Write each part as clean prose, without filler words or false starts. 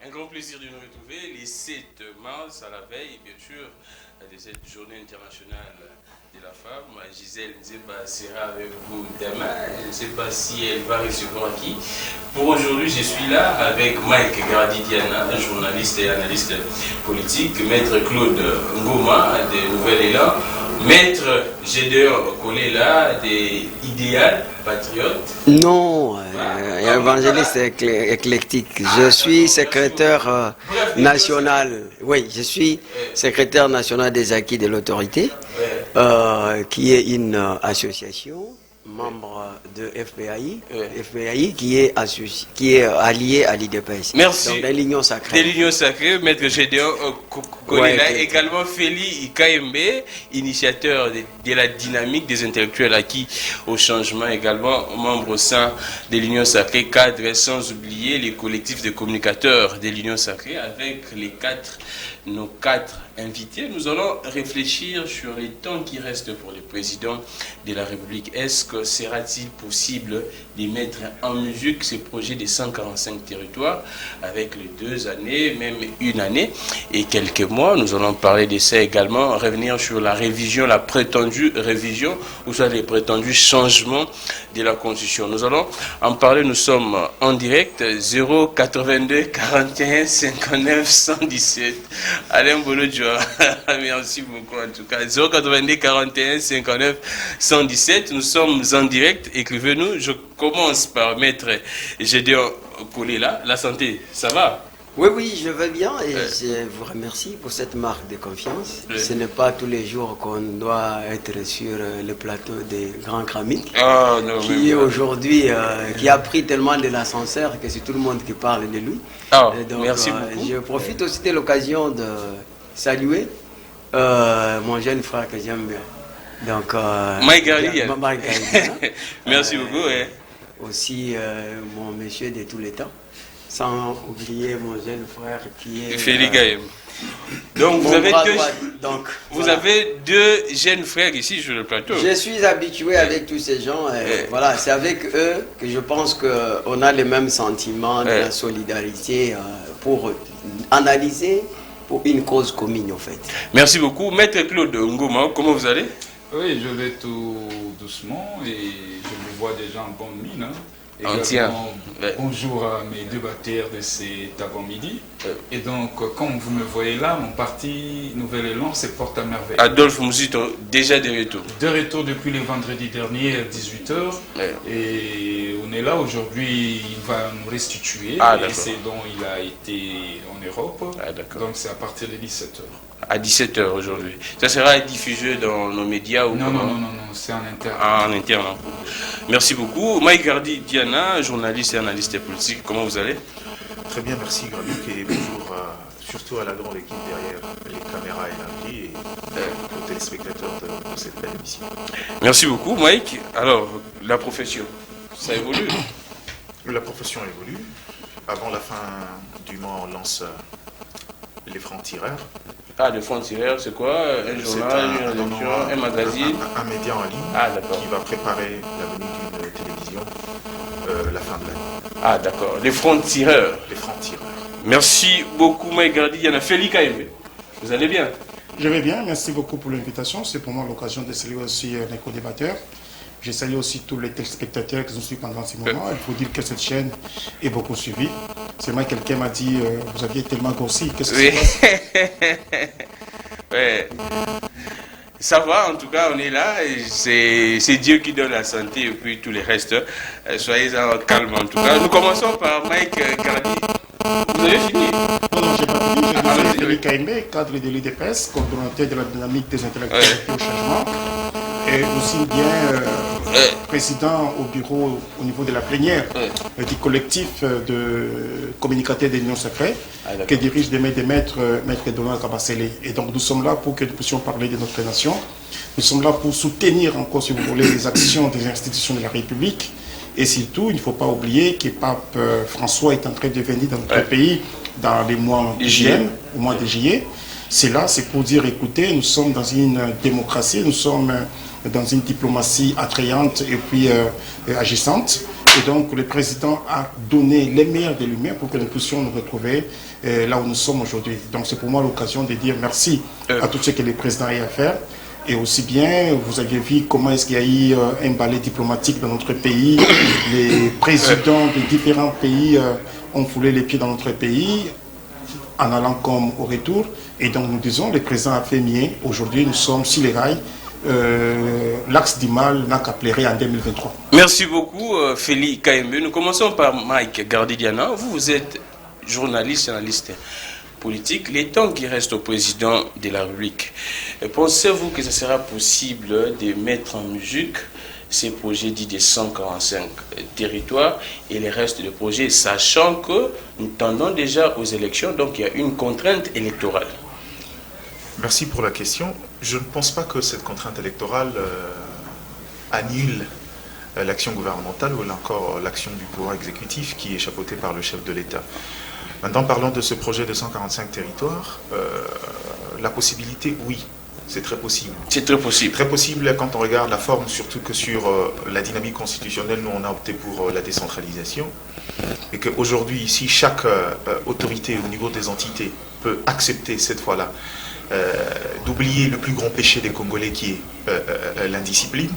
Un grand plaisir de nous retrouver les 7 mars à la veille, bien sûr, de cette journée internationale de la femme. Gisèle Nzeba sera avec vous demain. Je ne sais pas si elle va recevoir qui. Pour aujourd'hui, je suis là avec Mike Gardi-Diana, journaliste et analyste politique, Maître Claude Ngoma, de Nouvel Élan, Maître Gédéon Kolela, des Idéal Patriote. Non, évangéliste éclectique. Je suis secrétaire national. Oui, je suis secrétaire national des acquis de l'autorité, qui est une association membre de FPAI, qui est allié à l'IDPS. Merci. Donc, des l'Union sacrée. De l'Union sacrée, Maître Gédéon Kolela, également Feli Ikaembe, initiateur de la dynamique des intellectuels acquis au changement, également membre au sein de l'Union sacrée, cadre, sans oublier les collectifs de communicateurs de l'Union sacrée, avec nos quatre invités. Nous allons réfléchir sur les temps qui restent pour le président de la République. Est-ce que sera-t-il possible de mettre en musique ce projet de 145 territoires avec les 2 années, même 1 année et quelques mois? Nous allons parler de ça également, revenir sur la révision, la prétendue révision, ou soit les prétendus changements de la Constitution. Nous allons en parler, nous sommes en direct, 082 41 59 117. Alain Bolodjoa, merci beaucoup en tout cas. 082 41 59 117, nous sommes en direct, écrivez-nous. Je commence par Maître Gédéon Kolela. La santé, ça va? Oui, je vais bien et je vous remercie pour cette marque de confiance. Ce n'est pas tous les jours qu'on doit être sur le plateau des grands cramiques, qui aujourd'hui, qui a pris tellement de l'ascenseur que c'est tout le monde qui parle de lui. Donc, merci beaucoup. Je profite aussi de l'occasion de saluer mon jeune frère que j'aime bien. Donc, Mike Gardi. Merci beaucoup. Aussi mon monsieur de tous les temps. Sans oublier mon jeune frère qui est... Félix Gaïm. Donc vous avez deux jeunes frères ici sur le plateau. Je suis habitué avec tous ces gens. Voilà, c'est avec eux que je pense qu'on a les mêmes sentiments de la solidarité pour analyser pour une cause commune en fait. Merci beaucoup. Maître Claude Ngoma, comment vous allez? Oui, je vais tout doucement et je me vois déjà en bonne mine. Bonjour à mes débatteurs de cet avant-midi. Et donc, comme vous me voyez là, mon parti Nouvel Élan se porte à merveille. Adolphe Mouzito, déjà de retour. De retour depuis le vendredi dernier à 18h. Et on est là aujourd'hui, il va nous restituer. Et c'est dont il a été en Europe. Donc c'est à partir de 17h. À 17h aujourd'hui. Ça sera diffusé dans nos médias ou non, c'est en interne. En interne. Merci beaucoup. Mike Gardi-Diana, journaliste et analyste politique, comment vous allez? Très bien, merci Grabic, et bonjour surtout à la grande équipe derrière les caméras et la vie et aux téléspectateurs de cette belle émission. Merci beaucoup Mike. Alors, la profession, ça évolue? La profession évolue. Avant la fin du mois, on lance les francs-tireurs. Les francs-tireurs, c'est quoi? Un journal, une rédaction, un magazine? Un média en ligne qui va préparer la venue d'une télévision la fin de l'année. D'accord. Les francs-tireurs. Les francs-tireurs. Merci beaucoup, Mike Gardi. Il y en a Félix Ikaembe. Vous allez bien? Je vais bien. Merci beaucoup pour l'invitation. C'est pour moi l'occasion de saluer aussi les co-débatteurs. Je salue aussi tous les téléspectateurs qui nous suivent pendant ces moments. Il faut dire que cette chaîne est beaucoup suivie. C'est moi, quelqu'un m'a dit, vous aviez tellement grossi. Qu'est-ce que c'est? Ça va, en tout cas, on est là. C'est Dieu qui donne la santé et puis tout le reste. Soyez calme, en tout cas. Nous commençons par Mike Gardi. Vous avez fini? Non, je n'ai pas fini. Je disais Félix Ikaembe, cadre de l'IDPS, coordonnateur de la dynamique des intellectuels au changement. Et aussi bien président au bureau au niveau de la plénière du collectif de communicateurs de l'Union sacrée que dirige des maîtres Maître Donald Kabasele. Et donc nous sommes là pour que nous puissions parler de notre nation. Nous sommes là pour soutenir encore, si vous voulez, les actions des institutions de la République. Et surtout, il ne faut pas oublier que Pape François est en train de venir dans notre pays dans les mois de juillet, au mois de juillet. C'est là, c'est pour dire, écoutez, nous sommes dans une démocratie, nous sommes dans une diplomatie attrayante et puis agissante. Et donc, le président a donné les meilleures des lumières pour que nous puissions nous retrouver là où nous sommes aujourd'hui. Donc, c'est pour moi l'occasion de dire merci à tout ce que le président a eu à faire. Et aussi bien, vous avez vu comment est-ce qu'il y a eu un balai diplomatique dans notre pays. Les présidents de différents pays ont foulé les pieds dans notre pays, en allant comme au retour. Et donc, nous disons, le président a fait mieux. Aujourd'hui, nous sommes sur les rails. L'axe du mal n'a qu'à pleurer en 2023. Merci beaucoup, Félix KMB. Nous commençons par Mike Gardidiana. Vous êtes journaliste, analyste politique. Les temps qui restent au président de la République, pensez-vous que ce sera possible de mettre en musique ces projets dits des 145 territoires et les restes de projets, sachant que nous tendons déjà aux élections, donc il y a une contrainte électorale? Merci pour la question. Je ne pense pas que cette contrainte électorale annule l'action gouvernementale ou encore l'action du pouvoir exécutif qui est chapeautée par le chef de l'État. Maintenant, parlons de ce projet de 145 territoires. La possibilité, oui, c'est très possible. C'est très possible. Très possible quand on regarde la forme, surtout que sur la dynamique constitutionnelle, nous on a opté pour la décentralisation. Et qu'aujourd'hui, ici, chaque autorité au niveau des entités peut accepter cette fois-là d'oublier le plus grand péché des Congolais qui est l'indiscipline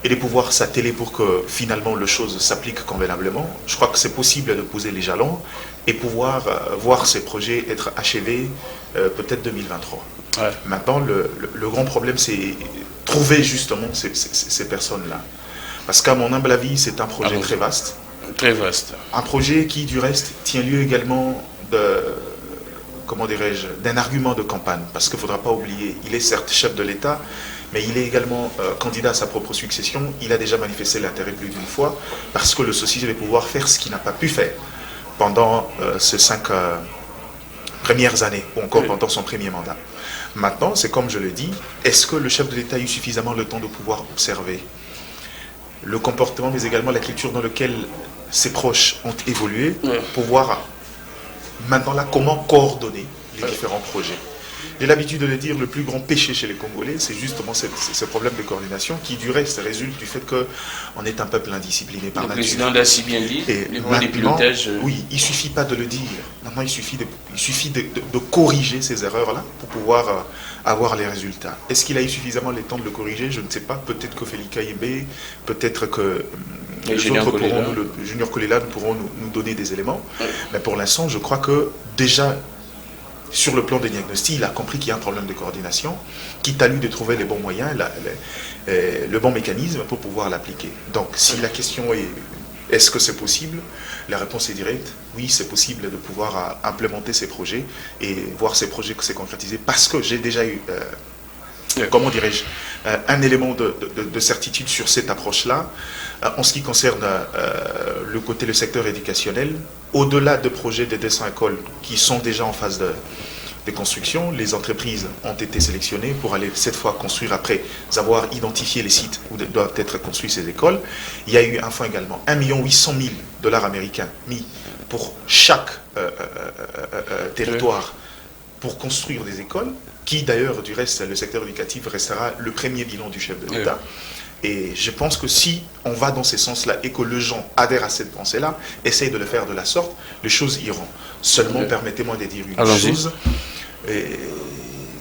et de pouvoir s'atteler pour que finalement les choses s'appliquent convenablement. Je crois que c'est possible de poser les jalons et pouvoir voir ces projets être achevés peut-être 2023. Ouais. Maintenant, le grand problème, c'est trouver justement ces personnes-là. Parce qu'à mon humble avis, c'est un projet très vaste. Très vaste. Un projet qui, du reste, tient lieu également de... comment dirais-je, d'un argument de campagne, parce qu'il ne faudra pas oublier, il est certes chef de l'État, mais il est également candidat à sa propre succession. Il a déjà manifesté l'intérêt plus d'une fois, parce que le souci est de pouvoir faire ce qu'il n'a pas pu faire pendant ces 5 premières années, ou encore pendant son premier mandat. Maintenant, c'est comme je le dis, est-ce que le chef de l'État a eu suffisamment le temps de pouvoir observer le comportement, mais également la culture dans laquelle ses proches ont évolué, pour voir maintenant là comment coordonner les différents projets. J'ai l'habitude de le dire, le plus grand péché chez les Congolais, c'est justement ce problème de coordination qui, du reste, résulte du fait qu'on est un peuple indiscipliné par nature. Le président l'a si bien dit, les points de pilotage. Oui, il ne suffit pas de le dire. Maintenant, il suffit de corriger ces erreurs-là pour pouvoir avoir les résultats. Est-ce qu'il a eu suffisamment le temps de le corriger? Je ne sais pas. Peut-être que Félix KMB, peut-être que les autres pourront, Junior Kolela, pourront nous donner des éléments. Mais pour l'instant, je crois que déjà, sur le plan des diagnostics, il a compris qu'il y a un problème de coordination, qu'il a lui de trouver les bons moyens, le bon mécanisme pour pouvoir l'appliquer. Donc, si la question est est-ce que c'est possible? La réponse est directe. Oui, c'est possible de pouvoir implémenter ces projets et voir ces projets que c'est concrétisé, parce que j'ai déjà eu, comment dirais-je, un élément de certitude sur cette approche-là. En ce qui concerne le secteur éducationnel, au-delà de projets de 200 écoles qui sont déjà en phase de construction, les entreprises ont été sélectionnées pour aller cette fois construire après avoir identifié les sites où doivent être construites ces écoles. Il y a eu un fonds également, 1 800 000 $ américains mis pour chaque territoire pour construire des écoles, qui d'ailleurs, du reste, le secteur éducatif restera le premier bilan du chef de l'État. Et je pense que si on va dans ce sens-là et que les gens adhèrent à cette pensée-là, essayent de le faire de la sorte, les choses iront. Seulement, permettez-moi de dire une chose.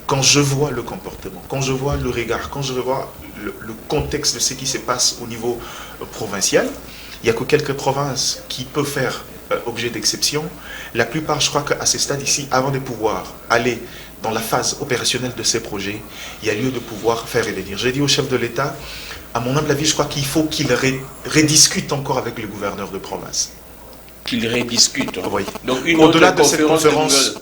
Quand je vois le comportement, quand je vois le regard, quand je vois le contexte de ce qui se passe au niveau provincial, il n'y a que quelques provinces qui peuvent faire objet d'exception. La plupart, je crois qu'à ce stade ici, avant de pouvoir aller dans la phase opérationnelle de ces projets, il y a lieu de pouvoir faire revenir. J'ai dit au chef de l'État, à mon humble avis, je crois qu'il faut qu'il rediscute encore avec le gouverneur de province. Qu'il rediscute. Oui. Donc au-delà de cette conférence,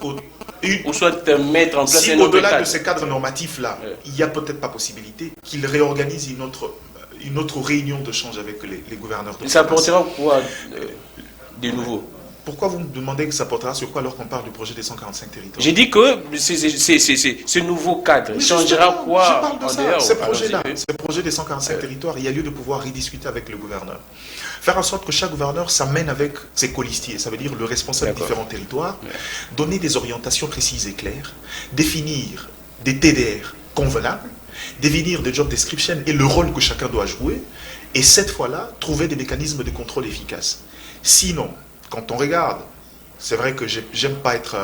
ou soit mettre en place au-delà de ces cadres normatifs-là, il n'y a peut-être pas possibilité qu'il réorganise une autre réunion de change avec les gouverneurs de province. Ça apportera quoi de nouveau? Pourquoi vous me demandez que ça portera sur quoi alors qu'on parle du projet des 145 territoires? J'ai dit que ce nouveau cadre changera quoi? Je parle de ça, ce projet-là, ce projet des 145 territoires, il y a lieu de pouvoir rediscuter avec le gouverneur. Faire en sorte que chaque gouverneur s'amène avec ses colistiers, ça veut dire le responsable de différents territoires, donner des orientations précises et claires, définir des TDR convenables, définir des job descriptions et le rôle que chacun doit jouer, et cette fois-là, trouver des mécanismes de contrôle efficaces. Sinon, quand on regarde, c'est vrai que j'aime pas être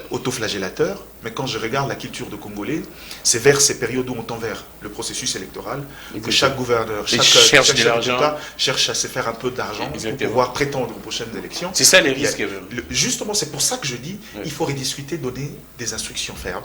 autoflagellateur, mais quand je regarde la culture de Congolais, c'est vers ces périodes où on tend vers le processus électoral que chaque gouverneur, chaque chef d'État cherche à se faire un peu d'argent pour pouvoir prétendre aux prochaines élections. C'est ça les risques. Justement, c'est pour ça que je dis il faut rediscuter, donner des instructions fermes,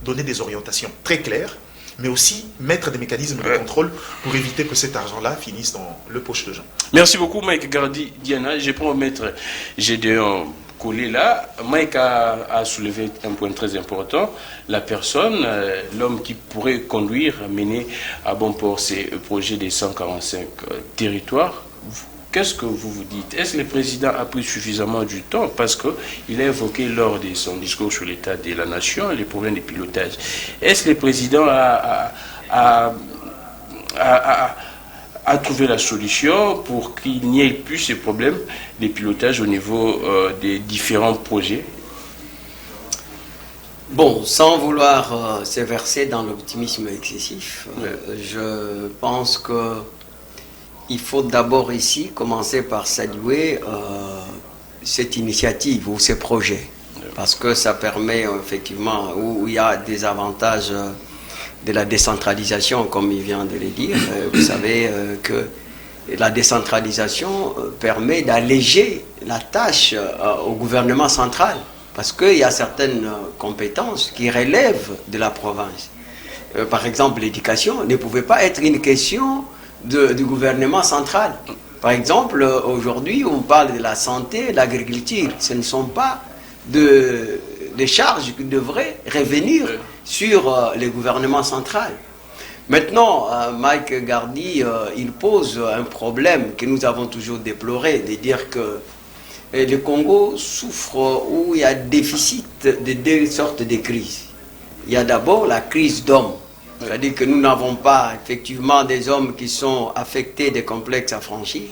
donner des orientations très claires, mais aussi mettre des mécanismes de contrôle pour éviter que cet argent-là finisse dans le poche de gens. Merci beaucoup, Mike Gardi Diana. Je prends maître Gédéon Collé là. Mike a soulevé un point très important. La personne, l'homme qui pourrait conduire, mener à bon port ces projets des 145 territoires. Qu'est-ce que vous vous dites? Est-ce que le président a pris suffisamment du temps? Parce qu'il a évoqué lors de son discours sur l'état de la nation les problèmes de pilotage. Est-ce que le président a trouvé la solution pour qu'il n'y ait plus ces problèmes de pilotage au niveau des différents projets? Bon, sans vouloir se verser dans l'optimisme excessif, je pense que il faut d'abord ici commencer par saluer cette initiative ou ces projets, parce que ça permet effectivement, où il y a des avantages de la décentralisation, comme il vient de le dire. Vous savez que la décentralisation permet d'alléger la tâche au gouvernement central, parce qu'il y a certaines compétences qui relèvent de la province. Par exemple, l'éducation ne pouvait pas être une question du gouvernement central. Par exemple, aujourd'hui, on parle de la santé, de l'agriculture. Ce ne sont pas des charges qui devraient revenir sur le gouvernement central. Maintenant, Mike Gardi, il pose un problème que nous avons toujours déploré, de dire que le Congo souffre où il y a déficit de deux sortes de crises. Il y a d'abord la crise d'hommes. C'est-à-dire que nous n'avons pas effectivement des hommes qui sont affectés de complexes affranchis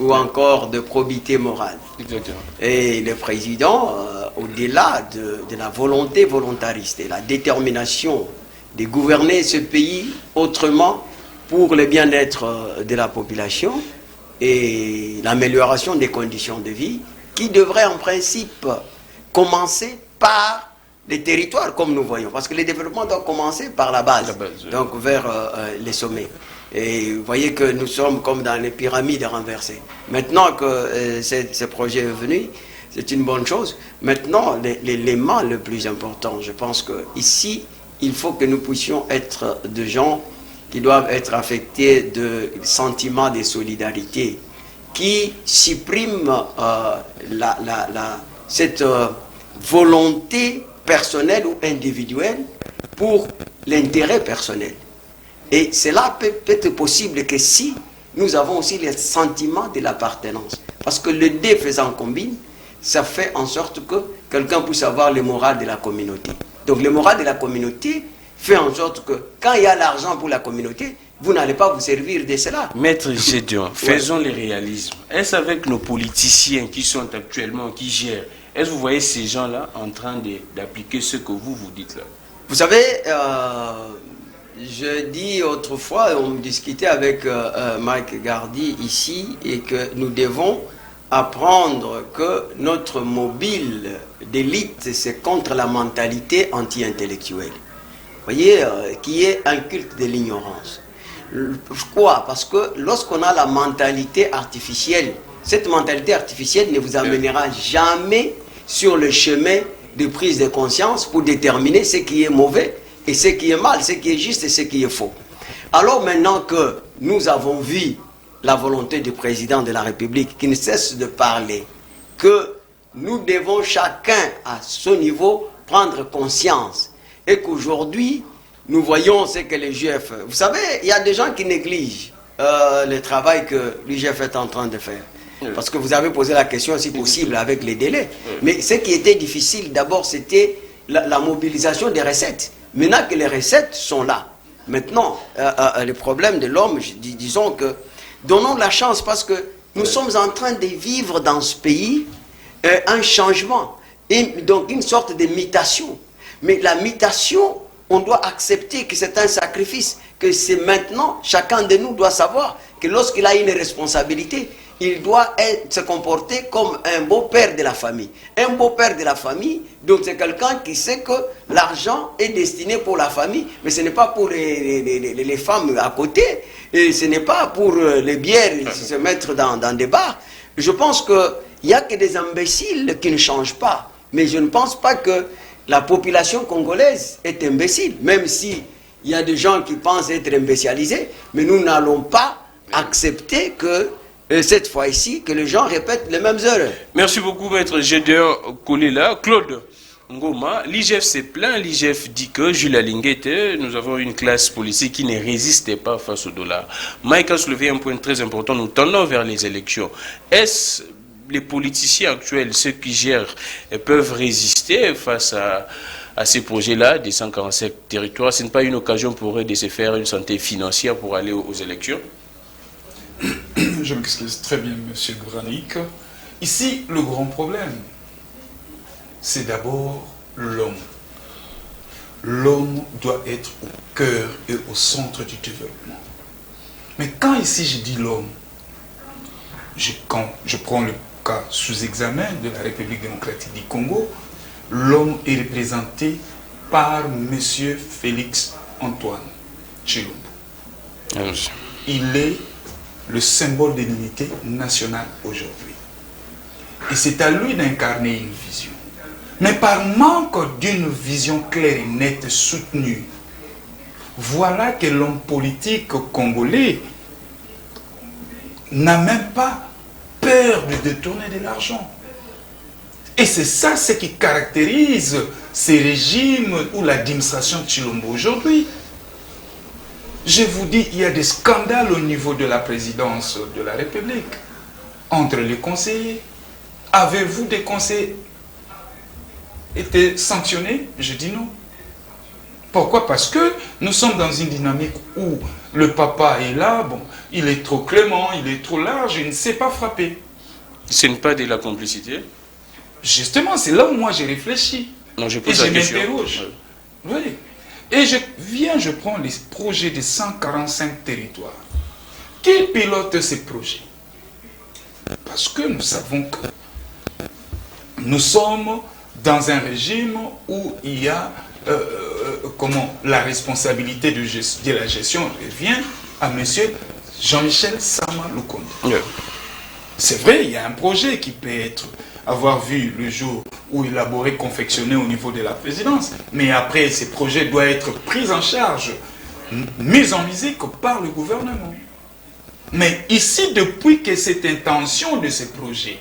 ou encore de probité morale. Exactement. Et le président, au-delà de la volonté volontariste et la détermination de gouverner ce pays autrement pour le bien-être de la population et l'amélioration des conditions de vie, qui devrait en principe commencer par les territoires, comme nous voyons, parce que le développement doit commencer par la base, donc vers les sommets. Et vous voyez que nous sommes comme dans les pyramides renversées. Maintenant que ce projet est venu, c'est une bonne chose. Maintenant, l'élément le plus important, je pense qu'ici, il faut que nous puissions être des gens qui doivent être affectés de sentiments de solidarité, qui suppriment cette volonté personnel ou individuel pour l'intérêt personnel. Et cela peut être possible que si nous avons aussi le sentiment de l'appartenance. Parce que le deux faisant combine, ça fait en sorte que quelqu'un puisse avoir le moral de la communauté. Donc le moral de la communauté fait en sorte que quand il y a l'argent pour la communauté, vous n'allez pas vous servir de cela. Maître Gédéon, faisons le réalisme. Est-ce avec nos politiciens qui sont actuellement, qui gèrent, est-ce que vous voyez ces gens-là en train d'appliquer ce que vous dites là? Vous savez, je dis autrefois, on discutait avec Mike Gardi ici, et que nous devons apprendre que notre mobile d'élite, c'est contre la mentalité anti-intellectuelle. Vous voyez, qui est un culte de l'ignorance. Pourquoi? Parce que lorsqu'on a la mentalité artificielle, cette mentalité artificielle ne vous amènera jamais sur le chemin de prise de conscience pour déterminer ce qui est mauvais et ce qui est mal, ce qui est juste et ce qui est faux. Alors maintenant que nous avons vu la volonté du président de la République qui ne cesse de parler, que nous devons chacun à ce niveau prendre conscience et qu'aujourd'hui nous voyons ce que l'IGF... Vous savez, il y a des gens qui négligent le travail que l'IGF est en train de faire. Parce que vous avez posé la question si possible avec les délais. Mais ce qui était difficile d'abord, c'était la mobilisation des recettes. Maintenant que les recettes sont là, maintenant, le problème de l'homme, disons que donnons la chance parce que nous sommes en train de vivre dans ce pays un changement, et donc une sorte de mutation. Mais la mutation on doit accepter que c'est un sacrifice, que c'est maintenant, chacun de nous doit savoir que lorsqu'il a une responsabilité, il doit se comporter comme un beau-père de la famille. Un beau-père de la famille, donc c'est quelqu'un qui sait que l'argent est destiné pour la famille, mais ce n'est pas pour les femmes à côté, et ce n'est pas pour les bières, se mettre dans des bars. Je pense qu'il n'y a que des imbéciles qui ne changent pas, mais je ne pense pas que la population congolaise est imbécile, même si il y a des gens qui pensent être imbécialisés, mais nous n'allons pas accepter que cette fois-ci, que les gens répètent les mêmes erreurs. Merci beaucoup, maître Gédéon Kolela. Claude Ngoma, l'IGF s'est plaint, l'IGF dit que Jules Alinguete, nous avons une classe politique qui ne résistait pas face au dollar. Mike a soulevé un point très important, nous tendons vers les élections. Est-ce les politiciens actuels, ceux qui gèrent, peuvent résister face à ces projets-là, des 147 territoires? Ce n'est pas une occasion pour eux de se faire une santé financière pour aller aux élections? Je m'excuse très bien, monsieur Granik. Ici, le grand problème, c'est d'abord l'homme. L'homme doit être au cœur et au centre du développement. Mais quand ici je dis l'homme, quand je prends le cas sous examen de la République démocratique du Congo, l'homme est représenté par monsieur Félix Antoine Tshilombo. Il est le symbole de l'unité nationale aujourd'hui. Et c'est à lui d'incarner une vision. Mais par manque d'une vision claire et nette soutenue, voilà que l'homme politique congolais n'a même pas peur de détourner de l'argent. Et c'est ça ce qui caractérise ces régimes ou l'administration de Tshilombo aujourd'hui. Je vous dis, il y a des scandales au niveau de la présidence de la République, entre les conseillers. Avez-vous des conseillers été sanctionnés? Je dis non. Pourquoi? Parce que nous sommes dans une dynamique où le papa est là, bon, il est trop clément, il est trop large, il ne sait pas frapper. Ce n'est pas de la complicité? Justement, c'est là où moi j'ai réfléchi. Non, je pose la question. Et je m'interroge. Oui. Et je prends les projets de 145 territoires. Qui pilote ces projets? Parce que nous savons que nous sommes dans un régime où il y a la responsabilité de la gestion revient à M. Jean-Michel Sama Lukonde. Yeah. C'est vrai, il y a un projet qui peut avoir vu le jour ou élaboré, confectionné au niveau de la présidence. Mais après, ces projets doivent être pris en charge, mis en musique par le gouvernement. Mais ici, depuis que cette intention de ces projets,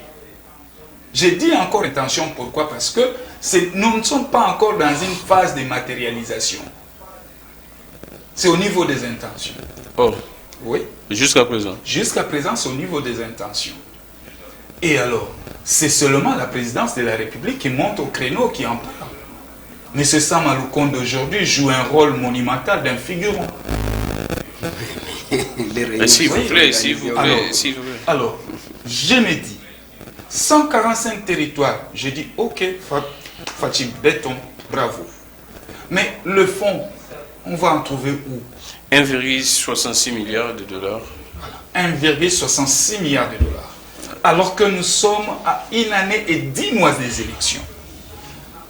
j'ai dit encore intention, pourquoi? Parce que nous ne sommes pas encore dans une phase de matérialisation. C'est au niveau des intentions. Oh. Oui. Jusqu'à présent? Jusqu'à présent, c'est au niveau des intentions. Et alors, c'est seulement la présidence de la République qui monte au créneau, qui en parle. M. Sama Lukonde aujourd'hui joue un rôle monumental d'un figurant. S'il vous plaît, s'il vous plaît. Alors, je me dis, 145 territoires, je dis, ok, Fatim, béton, bravo. Mais le fonds, on va en trouver où? 1,66 milliard de dollars. 1,66 milliard de dollars. Alors que nous sommes à une année et 10 mois des élections.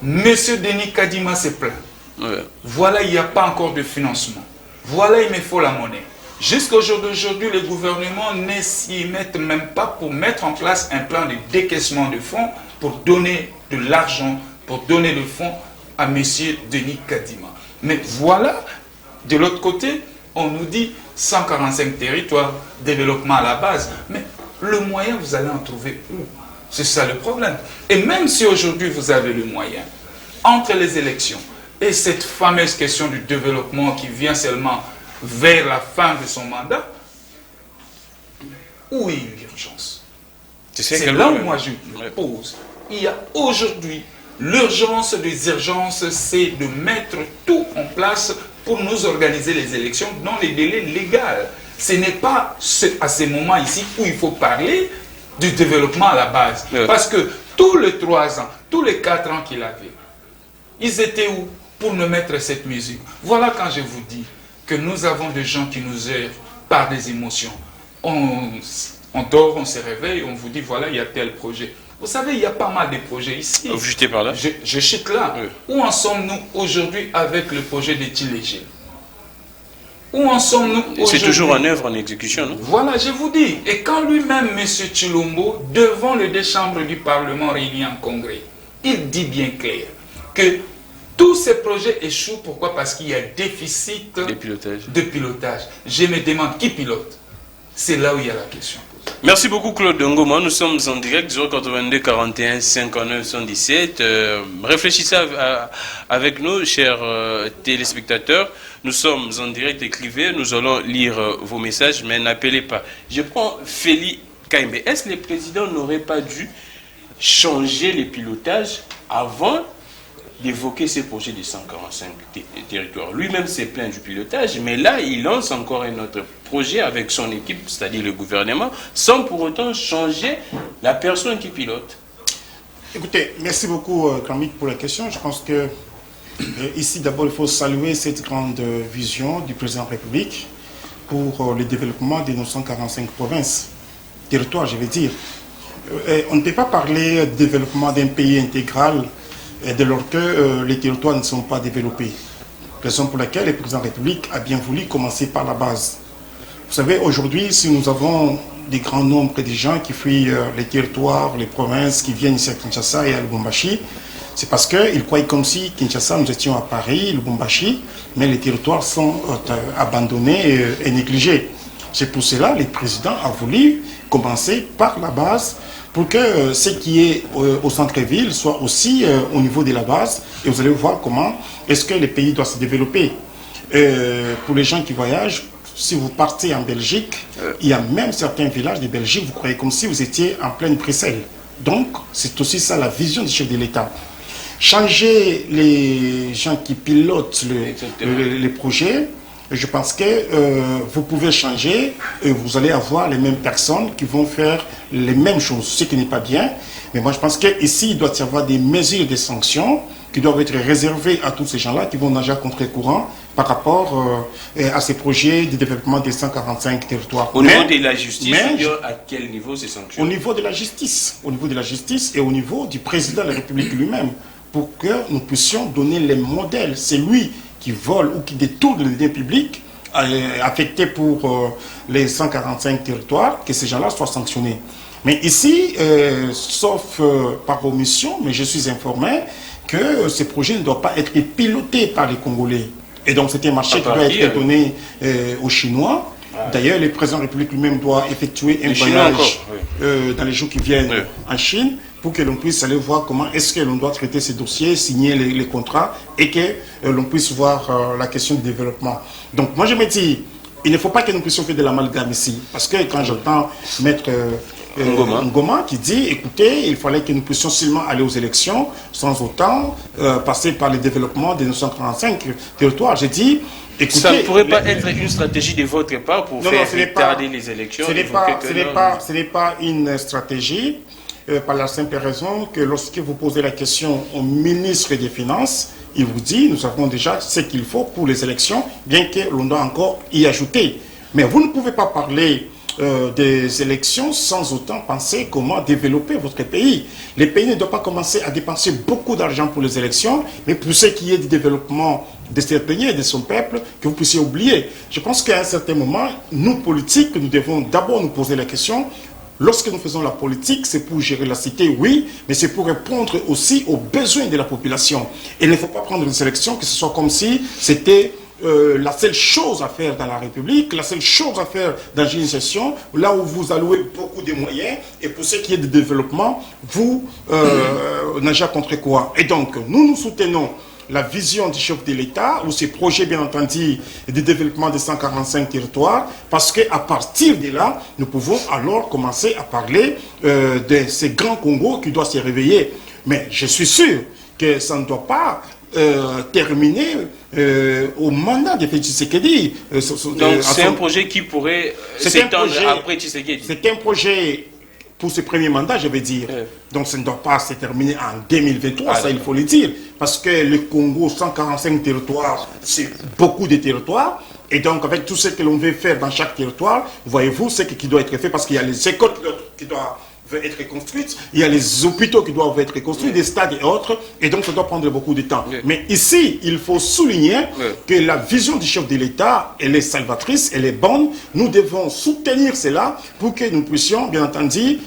Monsieur Denis Kadima se plaint. Ouais. Voilà, il n'y a pas encore de financement. Voilà, il me faut la monnaie. Jusqu'au jour d'aujourd'hui, le gouvernement ne s'y met même pas pour mettre en place un plan de décaissement de fonds pour donner de l'argent, pour donner le fonds à monsieur Denis Kadima. Mais voilà, de l'autre côté, on nous dit 145 territoires, développement à la base. Mais le moyen, vous allez en trouver où? C'est ça le problème. Et même si aujourd'hui vous avez le moyen, entre les élections et cette fameuse question du développement qui vient seulement vers la fin de son mandat, où est l'urgence? C'est là où moi je me pose. Il y a aujourd'hui l'urgence des urgences, c'est de mettre tout en place pour nous organiser les élections dans les délais légaux. Ce n'est pas à ce moment ici où il faut parler du développement à la base. Parce que tous les 3 ans, tous les 4 ans qu'il avait, ils étaient où? pour nous mettre cette musique. Voilà quand je vous dis que nous avons des gens qui nous aident par des émotions. On dort, on se réveille, on vous dit voilà, il y a tel projet. Vous savez, il y a pas mal de projets ici. Vous chutez par là? Je chute là. Oui. Où en sommes-nous aujourd'hui avec le projet des Tilégé? Où en sommes-nous aujourd'hui? C'est toujours en œuvre, en exécution, non? Voilà, je vous dis. Et quand lui-même, M. Chilombo, devant les deux chambres du Parlement réunis en congrès, il dit bien clair que tous ces projets échouent. Pourquoi? Parce qu'il y a déficit de pilotage. Je me demande qui pilote. C'est là où il y a la question. Merci beaucoup Claude Ngoma. Nous sommes en direct 082 41 59 117. Réfléchissez avec nous, chers téléspectateurs. Nous sommes en direct, écrivez. Nous allons lire vos messages, mais n'appelez pas. Je prends Félix Kaimbe. Est-ce que les présidents n'auraient pas dû changer les pilotages avant d'évoquer ces projets de 145 territoires? Lui-même s'est plaint du pilotage, mais là, il lance encore un autre projet avec son équipe, c'est-à-dire le gouvernement, sans pour autant changer la personne qui pilote. Écoutez, merci beaucoup, Kramik, pour la question. Je pense que ici, d'abord, il faut saluer cette grande vision du président de la République pour le développement des 945 provinces, territoires, je vais dire. On ne peut pas parler de développement d'un pays intégral dès lors que les territoires ne sont pas développés. Raison pour laquelle le président de la République a bien voulu commencer par la base. Vous savez, aujourd'hui, si nous avons des grands nombres de gens qui fuient les territoires, les provinces, qui viennent ici à Kinshasa et à Lubumbashi, c'est parce qu'ils croient comme si Kinshasa, nous étions à Paris, Lubumbashi, mais les territoires sont abandonnés et négligés. C'est pour cela que le président a voulu commencer par la base pour que ce qui est au centre-ville soit aussi au niveau de la base. Et vous allez voir comment est-ce que le pays doit se développer. Pour les gens qui voyagent, si vous partez en Belgique, il y a même certains villages de Belgique, vous croyez comme si vous étiez en pleine Bruxelles. Donc, c'est aussi ça la vision du chef de l'État. Changer les gens qui pilotent les projets, je pense que vous pouvez changer et vous allez avoir les mêmes personnes qui vont faire les mêmes choses, ce qui n'est pas bien. Mais moi, je pense qu'ici, il doit y avoir des mesures, des sanctions qui doivent être réservées à tous ces gens-là qui vont nager à contre-courant par rapport à ces projets de développement des 145 territoires. Au niveau de la justice, à quel niveau ces sanctions? Au niveau de la justice. Au niveau de la justice et au niveau du président de la République lui-même, pour que nous puissions donner les modèles. C'est lui qui vole ou qui détourne les biens publics affectés pour les 145 territoires, que ces gens-là soient sanctionnés. Mais ici, sauf par omission, mais je suis informé que ces projets ne doivent pas être pilotés par les Congolais. Et donc c'est un marché qui doit être donné aux Chinois. D'ailleurs, le président de la République lui-même doit effectuer un voyage dans les jours qui viennent en Chine pour que l'on puisse aller voir comment est-ce que l'on doit traiter ces dossiers, signer les contrats et que l'on puisse voir la question du développement. Donc moi je me dis, il ne faut pas que nous puissions faire de l'amalgame ici. Parce que quand j'entends Maître Ngoma qui dit, écoutez, il fallait que nous puissions seulement aller aux élections sans autant passer par le développement des 945 territoires. J'ai dit, écoutez, ça ne pourrait pas être une stratégie de votre part pour faire retarder les élections? Ce n'est pas une stratégie, par la simple raison que lorsque vous posez la question au ministre des Finances, il vous dit, nous avons déjà ce qu'il faut pour les élections, bien que l'on doit encore y ajouter. Mais vous ne pouvez pas parler des élections sans autant penser comment développer votre pays. Le pays ne doit pas commencer à dépenser beaucoup d'argent pour les élections, mais pour ce qui est du développement de ce pays et de son peuple, que vous puissiez oublier. Je pense qu'à un certain moment, nous, politiques, nous devons d'abord nous poser la question. Lorsque nous faisons la politique, c'est pour gérer la cité, oui, mais c'est pour répondre aussi aux besoins de la population. Et il ne faut pas prendre une sélection que ce soit comme si c'était la seule chose à faire dans la République, la seule chose à faire dans une session, là où vous allouez beaucoup de moyens, et pour ce qui est de développement, vous nagez à contre quoi. Et donc, nous soutenons la vision du chef de l'État, ou ses projets, bien entendu, de développement des 145 territoires, parce qu'à partir de là, nous pouvons alors commencer à parler de ces grands Congos qui doivent se réveiller. Mais je suis sûr que ça ne doit pas terminer au mandat de Félix Tshisekedi. Donc c'est un projet qui pourrait s'étendre après Tshisekedi. C'est un projet pour ce premier mandat, je veux dire. Donc, ça ne doit pas se terminer en 2023, ça, il faut le dire. Parce que le Congo, 145 territoires, c'est beaucoup de territoires. Et donc, avec tout ce que l'on veut faire dans chaque territoire, voyez-vous, ce qui doit être fait, parce qu'il y a les écoles qui doivent être reconstruites, il y a les hôpitaux qui doivent être reconstruits, des stades et autres, et donc ça doit prendre beaucoup de temps. Mais ici, il faut souligner que la vision du chef de l'État, elle est salvatrice, elle est bonne. Nous devons soutenir cela pour que nous puissions, bien entendu,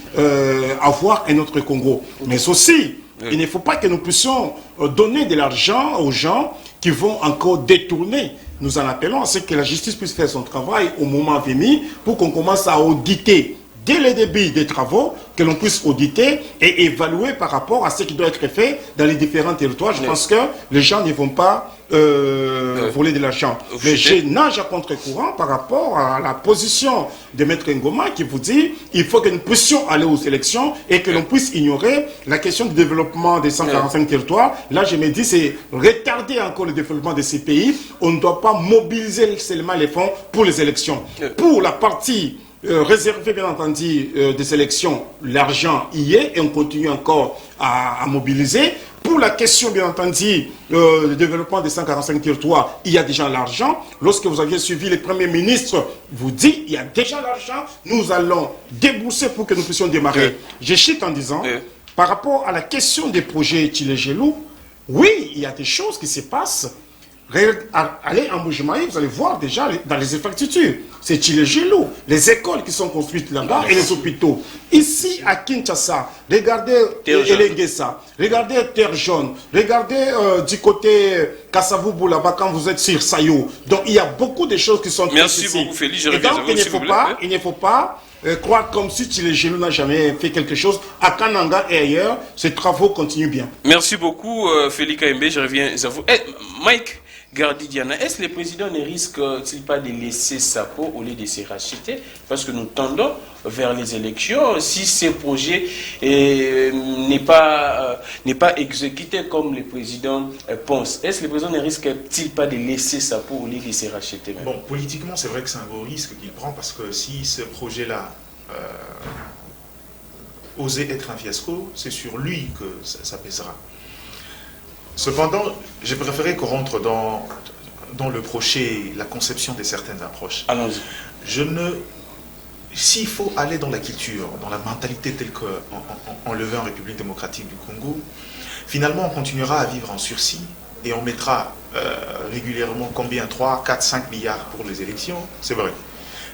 avoir un autre Congo. Mais aussi, il ne faut pas que nous puissions donner de l'argent aux gens qui vont encore détourner. Nous en appelons à ce que la justice puisse faire son travail au moment venu pour qu'on commence à auditer dès le début des travaux, que l'on puisse auditer et évaluer par rapport à ce qui doit être fait dans les différents territoires. Je pense que les gens ne vont pas voler de l'argent. Mais je nage à contre-courant par rapport à la position de Maître Ngoma qui vous dit il faut que nous puissions aller aux élections et que l'on puisse ignorer la question du développement des 145 territoires. Là, je me dis c'est retarder encore le développement de ces pays. On ne doit pas mobiliser seulement les fonds pour les élections. Pour la partie réservé bien entendu des élections, l'argent y est et on continue encore à mobiliser. Pour la question bien entendu du développement des 145 territoires, il y a déjà l'argent. Lorsque vous aviez suivi le Premier ministre, vous dit il y a déjà l'argent, nous allons débourser pour que nous puissions démarrer. Je chute en disant, par rapport à la question des projets Tchilé-Gelou, oui, il y a des choses qui se passent. Allez en Bougimaï, vous allez voir déjà dans les infrastructures. C'est Tchilé-Gelou, les écoles qui sont construites là-bas et les hôpitaux. Ici, à Kinshasa, regardez Elengesa, regardez Terre Jaune, regardez du côté Kassavoubou là-bas quand vous êtes sur Sayo. Donc, il y a beaucoup de choses qui sont faites ici. Merci beaucoup, Félix. Et donc, il ne faut pas croire comme si Tchilé-Gelou n'a jamais fait quelque chose. À Kananga et ailleurs, ces travaux continuent bien. Merci beaucoup, Félix Kaimbe. Je reviens à vous. Mike Gardidiana, est-ce que le président ne risque-t-il pas de laisser sa peau au lieu de se racheter? Parce que nous tendons vers les élections. Si ce projet n'est pas exécuté comme le président pense, est-ce que le président ne risque-t-il pas de laisser sa peau au lieu de se racheter même? Bon, politiquement, c'est vrai que c'est un gros risque qu'il prend parce que si ce projet-là osait être un fiasco, c'est sur lui que ça pèsera. Cependant, j'ai préféré qu'on rentre dans le projet, la conception de certaines approches. Allons-y. S'il faut aller dans la culture, dans la mentalité telle qu'on le veut en République démocratique du Congo, finalement on continuera à vivre en sursis et on mettra régulièrement combien 3, 4, 5 milliards pour les élections, c'est vrai.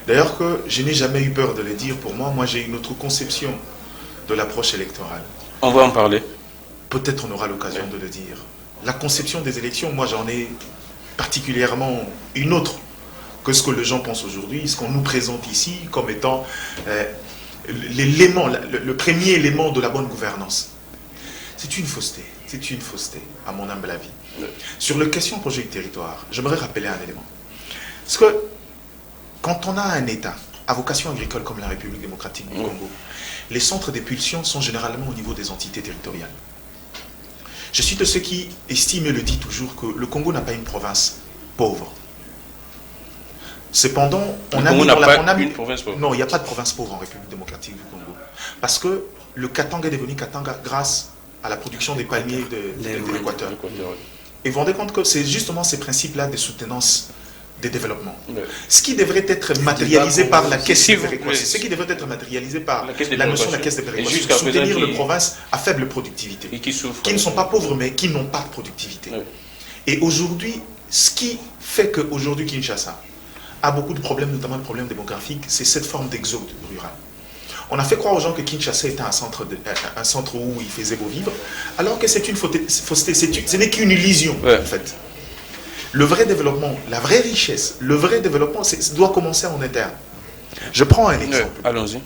D'ailleurs que je n'ai jamais eu peur de le dire pour moi, j'ai une autre conception de l'approche électorale. On va en parler. Peut-être on aura l'occasion de le dire. La conception des élections, moi j'en ai particulièrement une autre que ce que les gens pensent aujourd'hui, ce qu'on nous présente ici comme étant l'élément, le premier élément de la bonne gouvernance. C'est une fausseté, à mon humble avis. Sur la question projet de territoire, j'aimerais rappeler un élément. Parce que quand on a un État à vocation agricole comme la République démocratique du Congo, les centres d'épulsion sont généralement au niveau des entités territoriales. Je suis de ceux qui estiment et le disent toujours que le Congo n'a pas une province pauvre. Cependant, on a une province pauvre. Non, il n'y a pas de province pauvre en République démocratique du Congo. Parce que le Katanga est devenu Katanga grâce à la production des palmiers de l'Équateur. Et vous vous rendez compte que c'est justement ces principes-là de soutenance des développements. Ce qui devrait être matérialisé par la caisse de péréquation, ce qui devrait être matérialisé par la notion de la caisse de péréquation, soutenir les provinces à faible productivité, qui ne sont pas pauvres mais qui n'ont pas de productivité. Et aujourd'hui, ce qui fait qu'aujourd'hui Kinshasa a beaucoup de problèmes, notamment le problème démographique, c'est cette forme d'exode rural. On a fait croire aux gens que Kinshasa était un centre où il faisait beau vivre, alors que c'est une fausseté, ce n'est qu'une illusion en fait. Le vrai développement, la vraie richesse, le vrai développement doit commencer en interne. Je prends un exemple. Allons-y.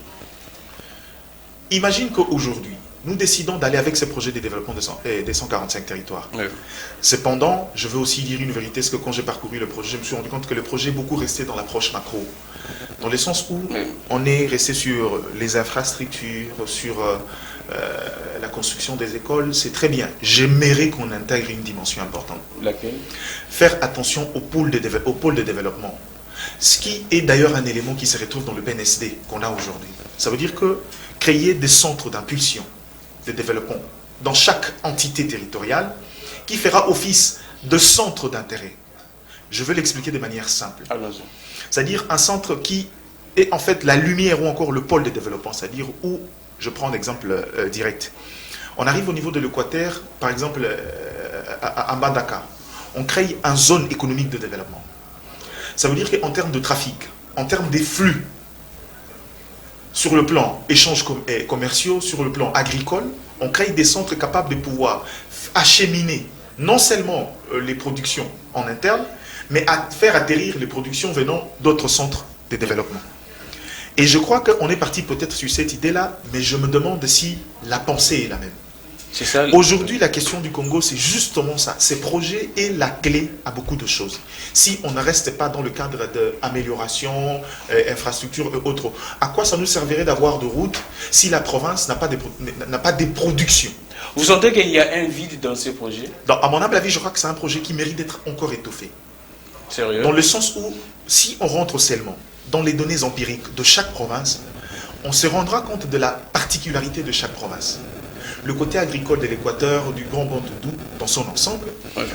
Imagine qu'aujourd'hui, nous décidons d'aller avec ce projet de développement des 145 territoires. Cependant, je veux aussi dire une vérité, parce que quand j'ai parcouru le projet, je me suis rendu compte que le projet est beaucoup resté dans l'approche macro. Dans le sens où on est resté sur les infrastructures, sur la construction des écoles, c'est très bien. J'aimerais qu'on intègre une dimension importante. Laquelle? Faire attention au pôle de développement. Ce qui est d'ailleurs un élément qui se retrouve dans le PNSD qu'on a aujourd'hui. Ça veut dire que créer des centres d'impulsion, de développement dans chaque entité territoriale qui fera office de centre d'intérêt. Je veux l'expliquer de manière simple. C'est-à-dire un centre qui est en fait la lumière ou encore le pôle de développement, c'est-à-dire où, je prends un exemple direct. On arrive au niveau de l'Équateur, par exemple à Mbandaka, on crée une zone économique de développement. Ça veut dire qu'en termes de trafic, en termes des flux, sur le plan échanges commerciaux, sur le plan agricole, on crée des centres capables de pouvoir acheminer non seulement les productions en interne, mais à faire atterrir les productions venant d'autres centres de développement. Et je crois qu'on est parti peut-être sur cette idée-là, mais je me demande si la pensée est la même. Aujourd'hui, la question du Congo, c'est justement ça. Ces projets est la clé à beaucoup de choses. Si on ne reste pas dans le cadre d'amélioration, infrastructure et autres, à quoi ça nous servirait d'avoir de routes si la province n'a pas de production? Vous sentez qu'il y a un vide dans ces projets? À mon humble avis, je crois que c'est un projet qui mérite d'être encore étoffé. Sérieux? Dans le sens où, si on rentre seulement dans les données empiriques de chaque province, on se rendra compte de la particularité de chaque province. Le côté agricole de l'Équateur, du Grand Bantoudou, dans son ensemble,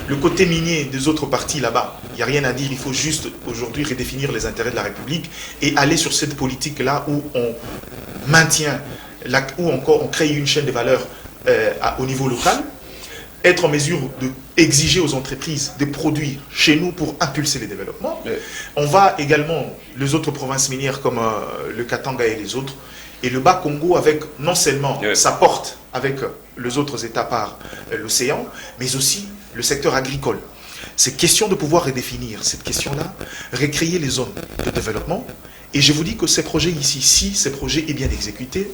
le côté minier des autres parties là-bas, il n'y a rien à dire, il faut juste aujourd'hui redéfinir les intérêts de la République et aller sur cette politique-là où on maintient, où encore on crée une chaîne de valeur au niveau local, être en mesure d'exiger aux entreprises de produire chez nous pour impulser les développements. On va également, les autres provinces minières comme le Katanga et les autres, et le Bas-Congo avec non seulement sa porte avec les autres États par l'océan, mais aussi le secteur agricole. C'est question de pouvoir redéfinir cette question-là, recréer les zones de développement. Et je vous dis que ces projets ici, si ce projet est bien exécuté,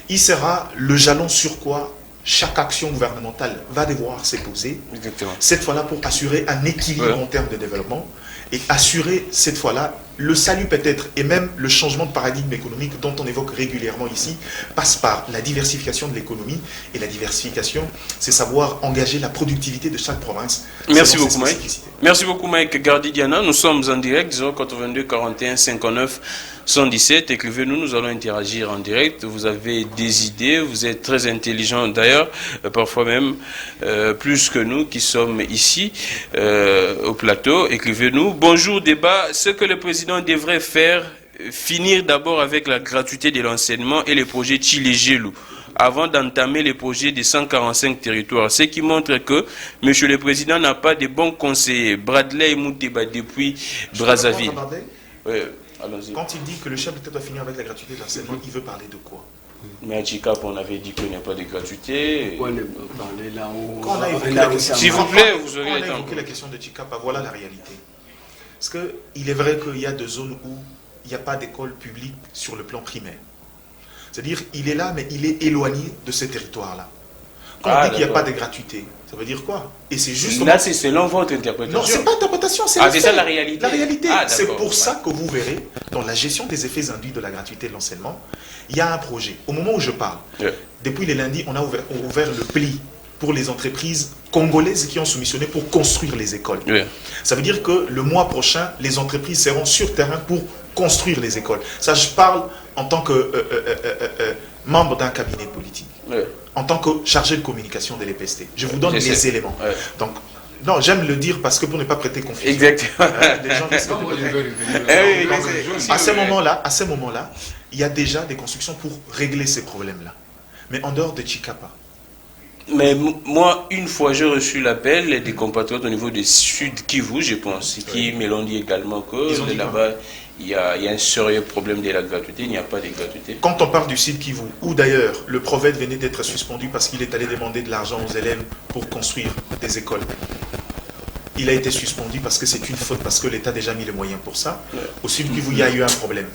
il sera le jalon sur quoi chaque action gouvernementale va devoir se poser. Cette fois-là pour assurer un équilibre en termes de développement et assurer cette fois-là le salut peut-être et même le changement de paradigme économique dont on évoque régulièrement ici passe par la diversification de l'économie et la diversification, c'est savoir engager la productivité de chaque province. Merci beaucoup Mike. Merci beaucoup Mike Gardidiana. Nous sommes en direct 082 41 59 117. Écrivez-nous, nous allons interagir en direct. Vous avez des idées, vous êtes très intelligent d'ailleurs, parfois même plus que nous qui sommes ici au plateau. Écrivez-nous. Bonjour débat. Ce que le président devrait faire, finir d'abord avec la gratuité de l'enseignement et les projets Tchilé-Gelou avant d'entamer les projets des 145 territoires. Ce qui montre que M. le Président n'a pas de bons conseillers. Bradley Mouteba depuis Brazzaville. Quand il dit que le chef d'État doit finir avec la gratuité de l'enseignement, il veut parler de quoi? Mais à Chicap, on avait dit qu'il n'y a pas de gratuité. S'il vous plaît, vous aurez évoqué la question de Chicap, voilà la réalité. Parce qu'il est vrai qu'il y a des zones où il n'y a pas d'école publique sur le plan primaire. C'est-à-dire il est là, mais il est éloigné de ces territoires-là. Quand on dit qu'il n'y a pas de gratuité, ça veut dire quoi? Et c'est justement... Là, c'est selon votre interprétation. Non, c'est pas interprétation, c'est ça la réalité. La réalité, c'est pour ça que vous verrez, dans la gestion des effets induits de la gratuité de l'enseignement, il y a un projet. Au moment où je parle, depuis les lundis, on a ouvert le pli pour les entreprises congolaises qui ont soumissionné pour construire les écoles. Ça veut dire que le mois prochain, les entreprises seront sur terrain pour construire les écoles. Ça, je parle en tant que membre d'un cabinet politique, en tant que chargé de communication de l'EPST. Je vous donne les éléments. Donc, non, j'aime le dire parce que pour ne pas prêter confusion. Exactement. Les gens risquent à ce moment-là, il y a déjà des constructions pour régler ces problèmes-là. Mais en dehors de Chikapa. Mais moi, une fois, j'ai reçu l'appel des compatriotes au niveau du Sud Kivu, je pense, qui me l'ont dit également que là-bas, il y a un sérieux problème de la gratuité, il n'y a pas de gratuité. Quand on parle du Sud Kivu, où d'ailleurs le prophète venait d'être suspendu parce qu'il est allé demander de l'argent aux élèves pour construire des écoles, il a été suspendu parce que c'est une faute, parce que l'État a déjà mis les moyens pour ça. Au Sud Kivu, il y a eu un problème.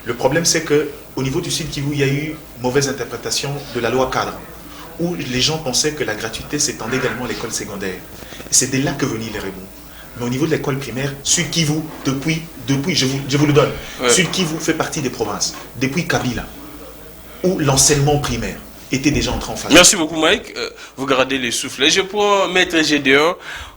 Le problème, c'est qu'au niveau du Sud Kivu, il y a eu mauvaise interprétation de la loi cadre, où les gens pensaient que la gratuité s'étendait également à l'école secondaire. C'est de là que venaient les remous. Mais au niveau de l'école primaire, Sud Kivu, depuis je vous le donne, Sud Kivu fait partie des provinces, depuis Kabila, où l'enseignement primaire était déjà entré en phase. Merci beaucoup Mike, vous gardez les souffles. Je prends Maître Gédéon.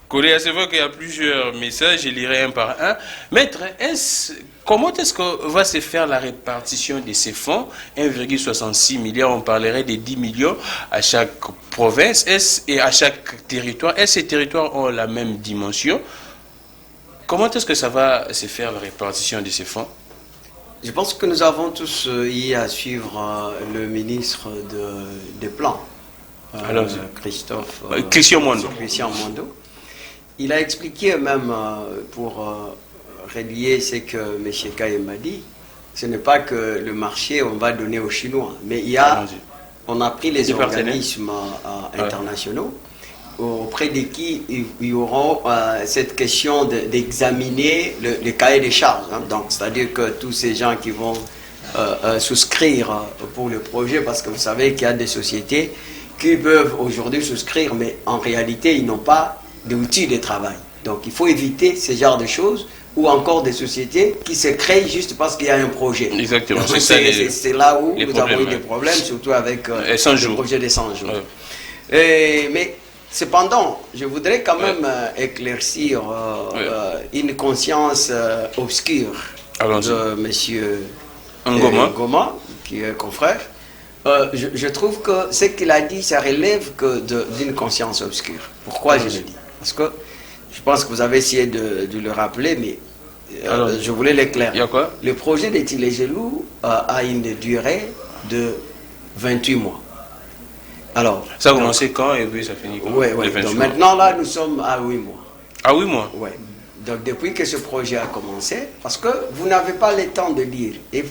C'est vrai qu'il y a plusieurs messages, je lirai un par un. Maître, est-ce comment est-ce que va se faire la répartition de ces fonds? 1,66 milliard, on parlerait de 10 millions à chaque province et à chaque territoire. Est-ce que ces territoires ont la même dimension? Comment est-ce que ça va se faire la répartition de ces fonds? Je pense que nous avons tous eu à suivre le ministre des Plans, Christian Mondo. Il a expliqué même, pour relier ce que M. Kayemba dit, ce n'est pas que le marché, on va donner aux Chinois, mais on a pris les organismes internationaux auprès de qui ils auront cette question d'examiner le cahier des charges. Hein. Donc, c'est-à-dire que tous ces gens qui vont souscrire pour le projet, parce que vous savez qu'il y a des sociétés qui peuvent aujourd'hui souscrire, mais en réalité, ils n'ont pas d'outils de travail. Donc, il faut éviter ce genre de choses, ou encore des sociétés qui se créent juste parce qu'il y a un projet. Exactement. C'est là où nous avons eu des problèmes, surtout avec le projet des 100 jours. Mais cependant, je voudrais quand même éclaircir une conscience obscure de M. Ngoma, qui est confrère. Je trouve que ce qu'il a dit, ça relève d'une conscience obscure. Pourquoi je le dis? Parce que je pense que vous avez essayé de le rappeler, mais je voulais l'éclairer. Le projet de Tilé-Gelou a une durée de 28 mois. Alors, ça a commencé quand et puis ça finit quand? Oui. Donc maintenant, là, nous sommes à 8 mois. À 8 mois? Oui. Donc depuis que ce projet a commencé, parce que vous n'avez pas le temps de lire, et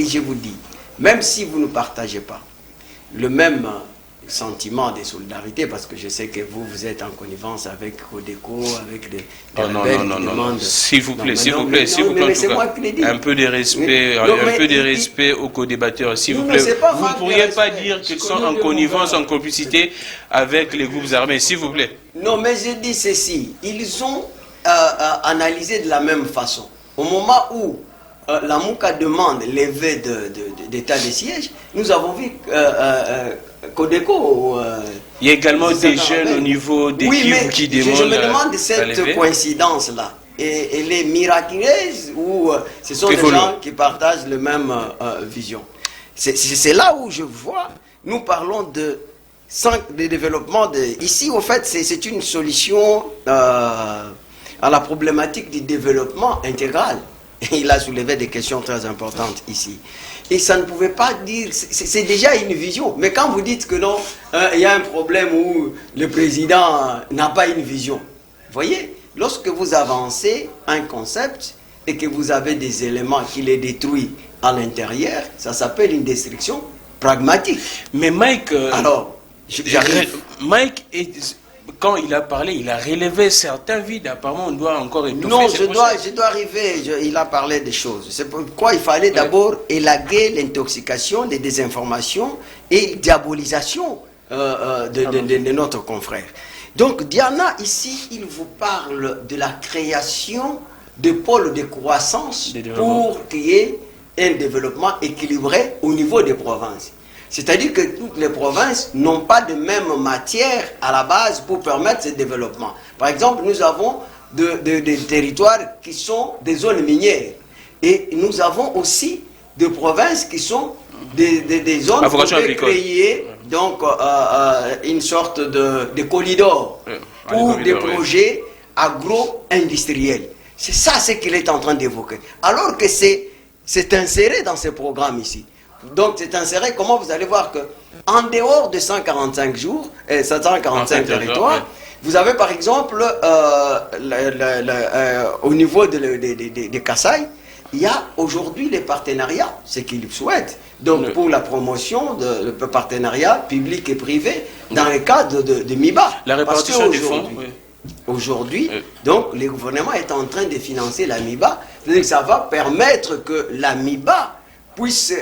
je vous dis, même si vous ne partagez pas le même sentiment de solidarité, parce que je sais que vous êtes en connivence avec Codeco, avec des non, s'il vous plaît, s'il vous plaît, un peu de respect, aux co-débatteurs, s'il vous plaît. Vous ne pourriez pas dire qu'ils sont en connivence, en complicité avec les groupes armés, s'il vous plaît. Non, mais je dis ceci, ils ont analysé de la même façon. Au moment où la MOUCA demande levée d'état de siège, nous avons vu Codeco. Il y a également des jeunes au niveau des qui demandent. Je me demande cette coïncidence-là. Et elle est miraculeuse ou ce sont des gens qui partagent la même vision. C'est là où je vois, nous parlons de développement. Ici, au fait, c'est une solution à la problématique du développement intégral. Il a soulevé des questions très importantes ici. Et ça ne pouvait pas dire, c'est déjà une vision. Mais quand vous dites que non, il y a un problème où le président n'a pas une vision. Vous voyez, lorsque vous avancez un concept et que vous avez des éléments qui les détruisent à l'intérieur, ça s'appelle une destruction pragmatique. Mais Mike, alors, Mike quand il a parlé, il a relevé certains vides. Apparemment, on doit encore étouffer. Non, je dois arriver. Il a parlé des choses. C'est pourquoi il fallait d'abord élaguer l'intoxication, les désinformations et diabolisation de notre confrère. Donc, Diana, ici, il vous parle de la création de pôles de croissance pour qu'il y ait un développement équilibré au niveau des provinces. C'est-à-dire que toutes les provinces n'ont pas de même matière à la base pour permettre ce développement. Par exemple, nous avons des territoires qui sont des zones minières. Et nous avons aussi des provinces qui sont des zones qui peuvent créer donc, une sorte de corridor pour des projets agro-industriels. C'est ça ce qu'il est en train d'évoquer. Alors que c'est inséré dans ce programme ici. Donc c'est inséré, comment vous allez voir que en dehors de 145 jours, 145 territoires, vous avez par exemple au niveau de Kasaï, il y a aujourd'hui les partenariats, ce qu'ils souhaitent. Donc pour la promotion de partenariats publics et privés dans le cadre de MIBA. La répartition du fonds. Aujourd'hui, donc le gouvernement est en train de financer la MIBA, c'est-à-dire que ça va permettre que la MIBA puisse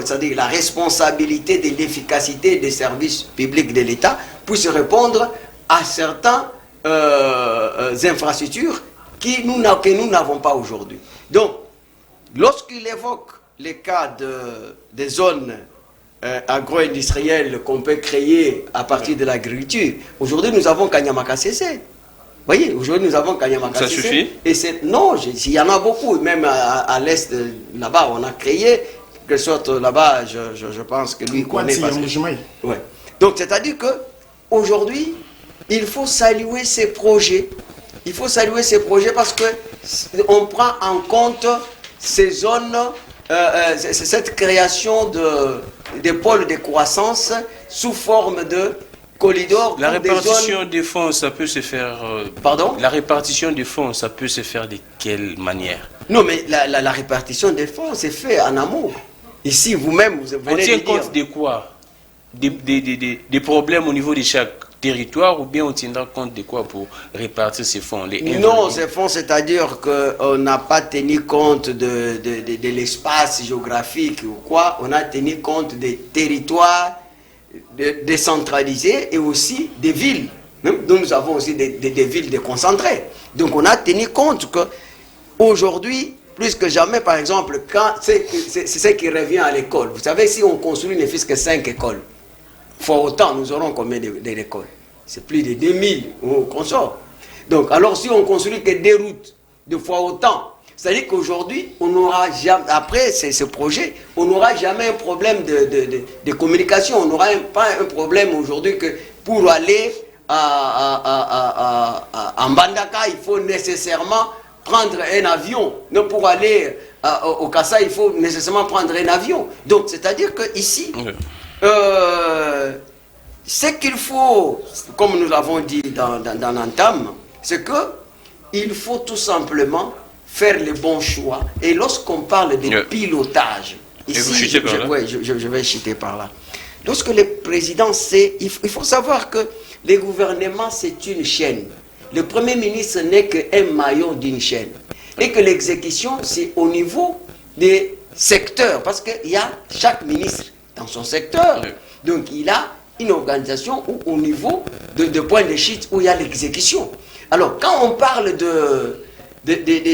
c'est-à-dire la responsabilité de l'efficacité des services publics de l'État puisse répondre à certaines infrastructures que nous n'avons pas aujourd'hui. Donc, lorsqu'il évoque les cas des zones agro-industrielles qu'on peut créer à partir de l'agriculture, aujourd'hui nous avons Kanyamaka CC. voyez, aujourd'hui nous avons Kanyama Ça suffit? Et non, il y en a beaucoup, même à l'est, là-bas, on a créé, quelque sorte là-bas, je pense que lui connaît. Ouais. Donc, c'est-à-dire qu'aujourd'hui, il faut saluer ces projets. Il faut saluer ces projets parce qu'on prend en compte ces zones, cette création de pôles de croissance sous forme de corridors. La répartition des fonds, ça peut se faire... Pardon? La répartition des fonds, ça peut se faire de quelle manière? Non, mais la répartition des fonds, c'est fait en amont. Ici, vous-même, vous venez on tient compte de quoi? Des problèmes au niveau de chaque territoire, ou bien on tiendra compte de quoi pour répartir ces fonds? Non, ces fonds, c'est-à-dire qu'on n'a pas tenu compte de l'espace géographique ou quoi, on a tenu compte des territoires décentralisés et aussi des villes. Donc nous avons aussi des villes déconcentrées. Donc on a tenu compte qu'aujourd'hui, plus que jamais, par exemple, c'est ce qui revient à l'école. Vous savez, si on construit ne fût que 5 écoles, fois autant, nous aurons combien d'écoles? C'est plus de 2000 qu'on sort. Donc, alors si on construit que des routes, de fois autant, c'est-à-dire qu'aujourd'hui, on n'aura jamais, après ce projet, on n'aura jamais un problème de communication. On n'aura pas un problème aujourd'hui que pour aller en Bandaka, il faut nécessairement prendre un avion. Non, pour aller au Kassa, il faut nécessairement prendre un avion. Donc, c'est-à-dire qu'ici, ce qu'il faut, comme nous l'avons dit dans l'entame, c'est qu'il faut tout simplement faire les bons choix. Et lorsqu'on parle de pilotage, ici, je vais chuter par là. Lorsque le président il faut savoir que le gouvernement, c'est une chaîne. Le Premier ministre n'est qu'un maillon d'une chaîne. Et que l'exécution, c'est au niveau des secteurs. Parce qu'il y a chaque ministre dans son secteur. Donc, il a une organisation où, au niveau de points de chute où il y a l'exécution. Alors, quand on parle de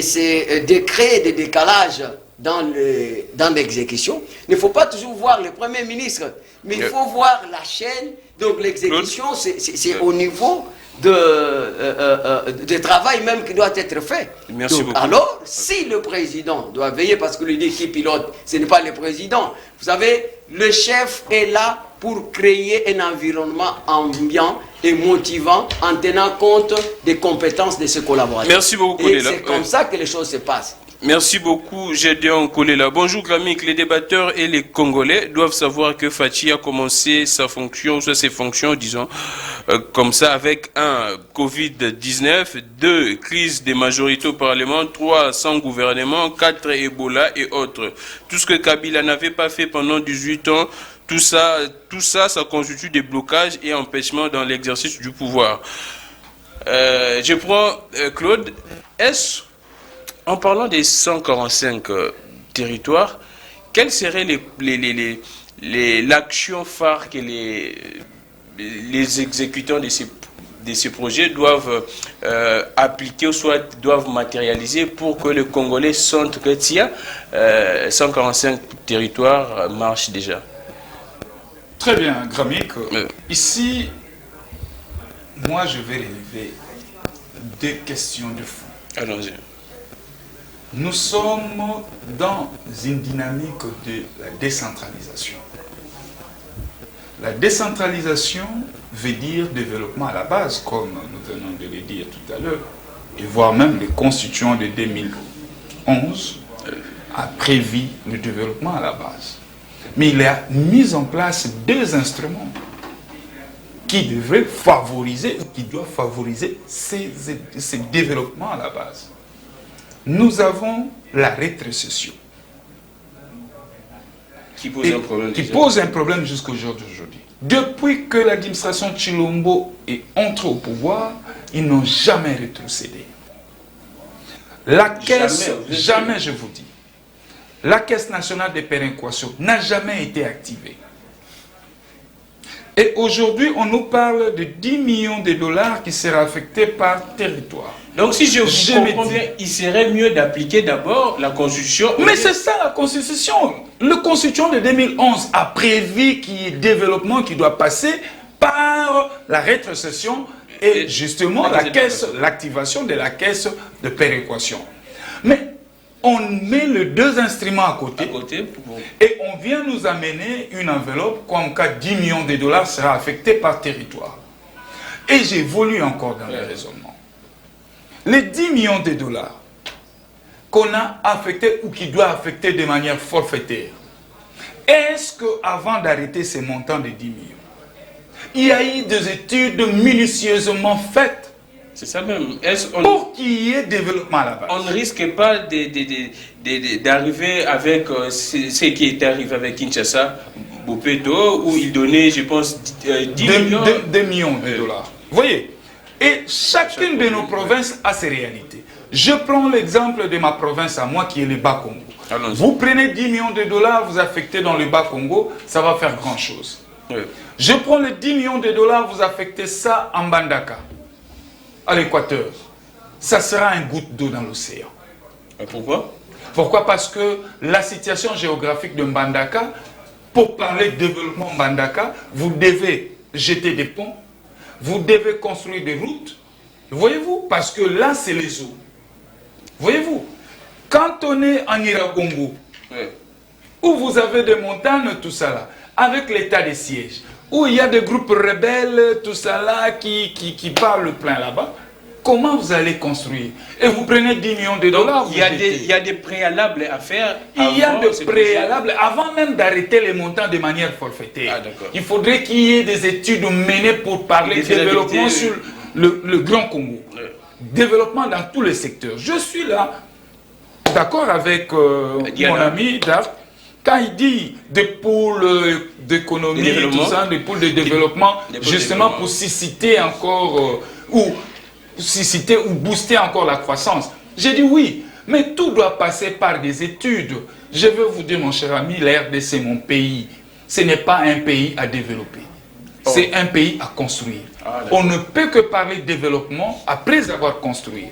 ces décrets de décalage dans l'exécution, il ne faut pas toujours voir le Premier ministre, mais il faut voir la chaîne. Donc, l'exécution, c'est au niveau de travail même qui doit être fait. Merci beaucoup. Alors, si le président doit veiller, parce que lui dit qui pilote, ce n'est pas le président. Vous savez, le chef est là pour créer un environnement ambiant et motivant en tenant compte des compétences de ses collaborateurs. Merci beaucoup, et c'est comme ça que les choses se passent. Merci beaucoup, Gédéon Kolela. Bonjour, Gramik. Les débatteurs et les Congolais doivent savoir que Fachi a commencé sa fonction, soit ses fonctions, disons, comme ça, avec 1. Covid-19, 2. Crise des majorités au Parlement, 3. Sans gouvernement, 4. Ebola et autres. Tout ce que Kabila n'avait pas fait pendant 18 ans, tout ça, ça constitue des blocages et empêchements dans l'exercice du pouvoir. Je prends Claude. En parlant des 145 territoires, quelle serait l'action phare que les exécutants de ces projets doivent appliquer ou soit doivent matérialiser pour que les Congolais sentent que 145 territoires marchent déjà? Très bien, Gramik. Ici, moi je vais relever 2 questions de fond. Allons-y. Nous sommes dans une dynamique de la décentralisation. La décentralisation veut dire développement à la base, comme nous venons de le dire tout à l'heure, et voire même les constituants de 2011 a prévu le développement à la base. Mais il a mis en place 2 instruments qui devraient favoriser, qui doivent favoriser ces développements à la base. Nous avons la rétrocession qui pose un problème jusqu'au jour d'aujourd'hui. Depuis que l'administration Tshilombo est entrée au pouvoir, ils n'ont jamais rétrocédé. La caisse, jamais je vous dis, la caisse nationale de péréquation n'a jamais été activée. Et aujourd'hui, on nous parle de 10 millions de dollars qui seraient affectés par territoire. Donc si je vous comprends bien, il serait mieux d'appliquer d'abord la Constitution. Mais c'est ça la Constitution. Le Constitution de 2011 a prévu qu'il y ait développement qui doit passer par la rétrocession et justement l'activation de la caisse de péréquation. Mais on met les deux instruments à côté et on vient nous amener une enveloppe comme cas 10 millions de dollars sera affecté par territoire. Et j'évolue encore dans le raisonnement. Les 10 millions de dollars qu'on a affectés ou qui doit affecter de manière forfaitaire, est-ce qu'avant d'arrêter ces montants de 10 millions, il y a eu des études minutieusement faites? C'est ça même. Pour qu'il y ait développement là-bas. On ne risque pas d'arriver avec ce qui est arrivé avec Kinshasa, Bopeto, où il donnait, je pense, 10 millions. 2 millions de dollars. Vous voyez? Et chacune de nos provinces a ses réalités. Je prends l'exemple de ma province à moi qui est le Bas-Congo. Vous prenez 10 millions de dollars, vous affectez dans le Bas-Congo, ça va faire grand-chose. Oui. Je prends les 10 millions de dollars, vous affectez ça en Mbandaka, à l'Équateur. Ça sera une goutte d'eau dans l'océan. Pourquoi? Pourquoi? Parce que la situation géographique de Mbandaka, pour parler de développement Mbandaka, vous devez jeter des ponts, vous devez construire des routes. Voyez-vous? Parce que là, c'est les eaux. Voyez-vous? Quand on est en Iragongo, où vous avez des montagnes, tout ça là, avec l'état de siège, où il y a des groupes rebelles, tout ça là, qui parlent plein là-bas, comment vous allez construire? Et vous prenez 10 millions de dollars. Il y a des préalables à faire. Il y a des préalables avant même d'arrêter les montants de manière forfaitaire. Il faudrait qu'il y ait des études menées pour parler de développement sur le Grand Congo. Développement dans tous les secteurs. Je suis là, d'accord avec mon ami Dark, quand il dit des pôles d'économie, tout ça, des pôles de développement, justement pour susciter encore, ou booster encore la croissance. J'ai dit oui, mais tout doit passer par des études. Je veux vous dire, mon cher ami, la RDC, mon pays, ce n'est pas un pays à développer. C'est un pays à construire. On ne peut que parler de développement après avoir construit.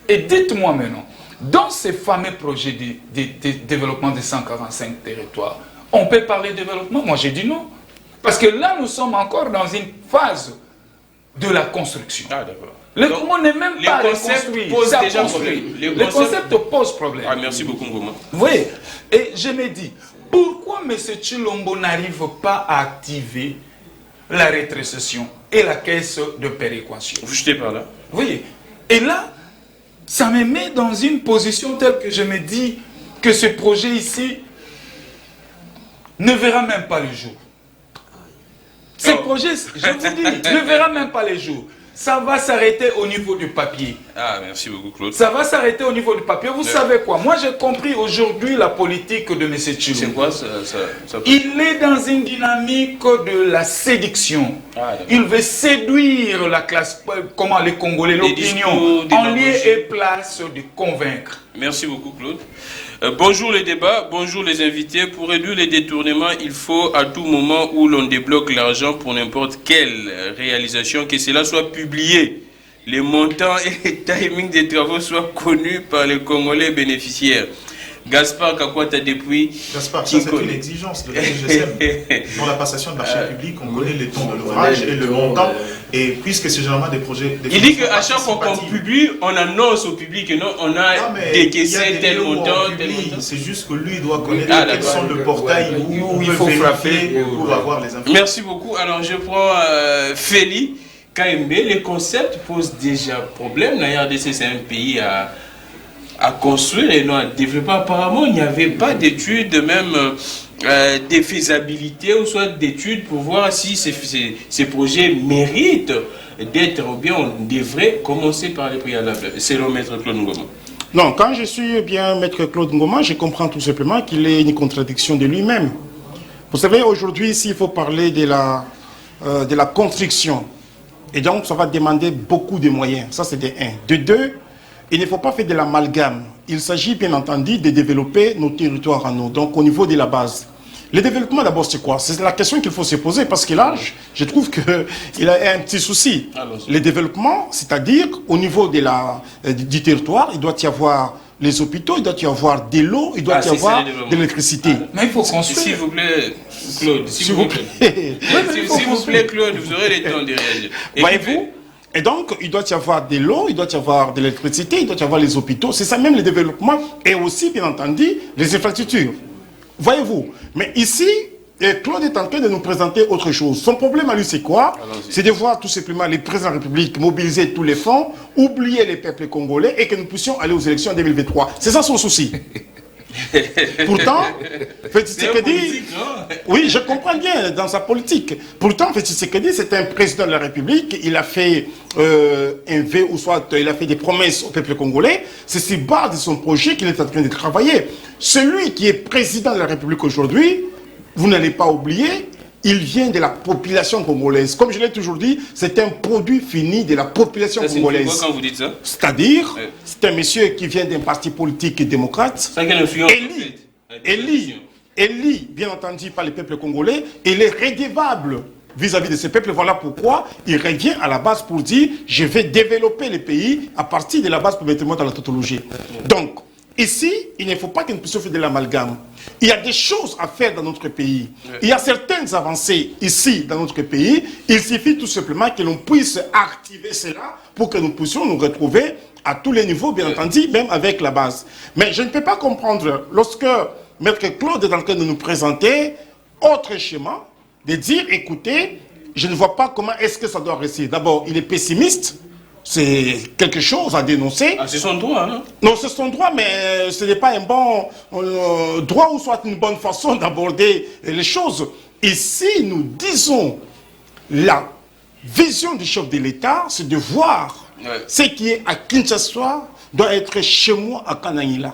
Et dites-moi maintenant, dans ces fameux projets de développement des 145 territoires, on peut parler de développement? Moi, j'ai dit non. Parce que là, nous sommes encore dans une phase de la construction. Le Congo n'est même pas reconstruit. Le concept pose problème. Merci beaucoup, Ngoma. Oui. Et je me dis, pourquoi M. Tshilombo n'arrive pas à activer la rétrocession et la caisse de péréquation? Vous jetez par là. Oui. Et là, ça me met dans une position telle que je me dis que ce projet ici ne verra même pas le jour. Ce projet, je vous dis, ne verra même pas le jour. Ça va s'arrêter au niveau du papier. Merci beaucoup, Claude. Ça va s'arrêter au niveau du papier. Vous savez quoi? Moi, j'ai compris aujourd'hui la politique de M. Tshilombo. C'est quoi ça Il est dans une dynamique de la séduction. Il veut séduire la classe, comment les Congolais, l'opinion, en lieu et place de convaincre. Merci beaucoup, Claude. Bonjour les débats, bonjour les invités. Pour réduire les détournements, il faut à tout moment où l'on débloque l'argent pour n'importe quelle réalisation, que cela soit publié. Les montants et les timings des travaux soient connus par les Congolais bénéficiaires. Gaspard Kakwata depuis... Gaspard, ça c'est une exigence de la DGSM. Dans la passation de marché public, on connaît les tons de l'ouvrage et le montant. Et puisque c'est généralement des projets... Il dit qu'à chaque fois qu'on publie, on annonce au public que non, on a décaissé tel montant. C'est juste que lui doit connaître quels sont le portail où il faut frapper pour avoir les informations. Merci beaucoup. Alors je prends Feli KMB. Les concepts posent déjà problème. La RDC, c'est un pays à construire et non à développer. Apparemment, il n'y avait pas d'études, même des faisabilités ou soit d'études pour voir si ces projets méritent d'être ou bien on devrait commencer par les préalables. Selon Maître Claude Ngoma. Non, quand je suis bien Maître Claude Ngoma, je comprends tout simplement qu'il est une contradiction de lui-même. Vous savez, aujourd'hui, s'il faut parler de la construction, et donc ça va demander beaucoup de moyens. Ça, c'est de 1. De 2, il ne faut pas faire de l'amalgame. Il s'agit bien entendu de développer nos territoires à nous, donc au niveau de la base. Le développement d'abord c'est quoi? C'est la question qu'il faut se poser parce que là, je trouve qu'il a un petit souci. Le développement, c'est-à-dire au niveau du territoire, il doit y avoir les hôpitaux, il doit y avoir de l'eau, il doit y avoir de l'électricité. Mais il faut construire. S'il vous plaît, Claude, s'il vous plaît. S'il vous plaît, Claude, vous aurez le temps de réagir. Voyez-vous? Et donc, il doit y avoir de l'eau, il doit y avoir de l'électricité, il doit y avoir les hôpitaux. C'est ça même le développement et aussi, bien entendu, les infrastructures. Voyez-vous? Mais ici, Claude est en train de nous présenter autre chose. Son problème à lui, c'est quoi? C'est de voir tout simplement les présidents de la République mobiliser tous les fonds, oublier les peuples congolais et que nous puissions aller aux élections en 2023. C'est ça son souci. Pourtant, Tshisekedi, oui, je comprends bien dans sa politique. Pourtant, Tshisekedi, c'est un président de la République. Il a fait un vœu ou soit il a fait des promesses au peuple congolais. C'est sur base de son projet qu'il est en train de travailler. Celui qui est président de la République aujourd'hui, vous n'allez pas oublier, il vient de la population congolaise. Comme je l'ai toujours dit, c'est un produit fini de la population congolaise. C'est quoi quand vous dites ça? C'est-à-dire, c'est un monsieur qui vient d'un parti politique et démocrate, élu, bien entendu, par le peuple congolais, et il est redevable vis-à-vis de ce peuple. Voilà pourquoi il revient à la base pour dire « je vais développer le pays à partir de la base, permettez-moi, dans la tautologie ». Donc, ici, il ne faut pas que nous puissions faire de l'amalgame. Il y a des choses à faire dans notre pays. Il y a certaines avancées ici, dans notre pays. Il suffit tout simplement que l'on puisse activer cela pour que nous puissions nous retrouver à tous les niveaux, bien entendu, même avec la base. Mais je ne peux pas comprendre, lorsque Maître Claude est en train de nous présenter autre schéma, de dire, écoutez, je ne vois pas comment est-ce que ça doit rester. D'abord, il est pessimiste. C'est quelque chose à dénoncer. Ah, c'est son droit, non? Non, c'est son droit, mais ce n'est pas un bon droit ou soit une bonne façon d'aborder les choses. Ici, nous disons, la vision du chef de l'État, c'est de voir ce qui est à Kinshasa doit être chez moi à Kanangila.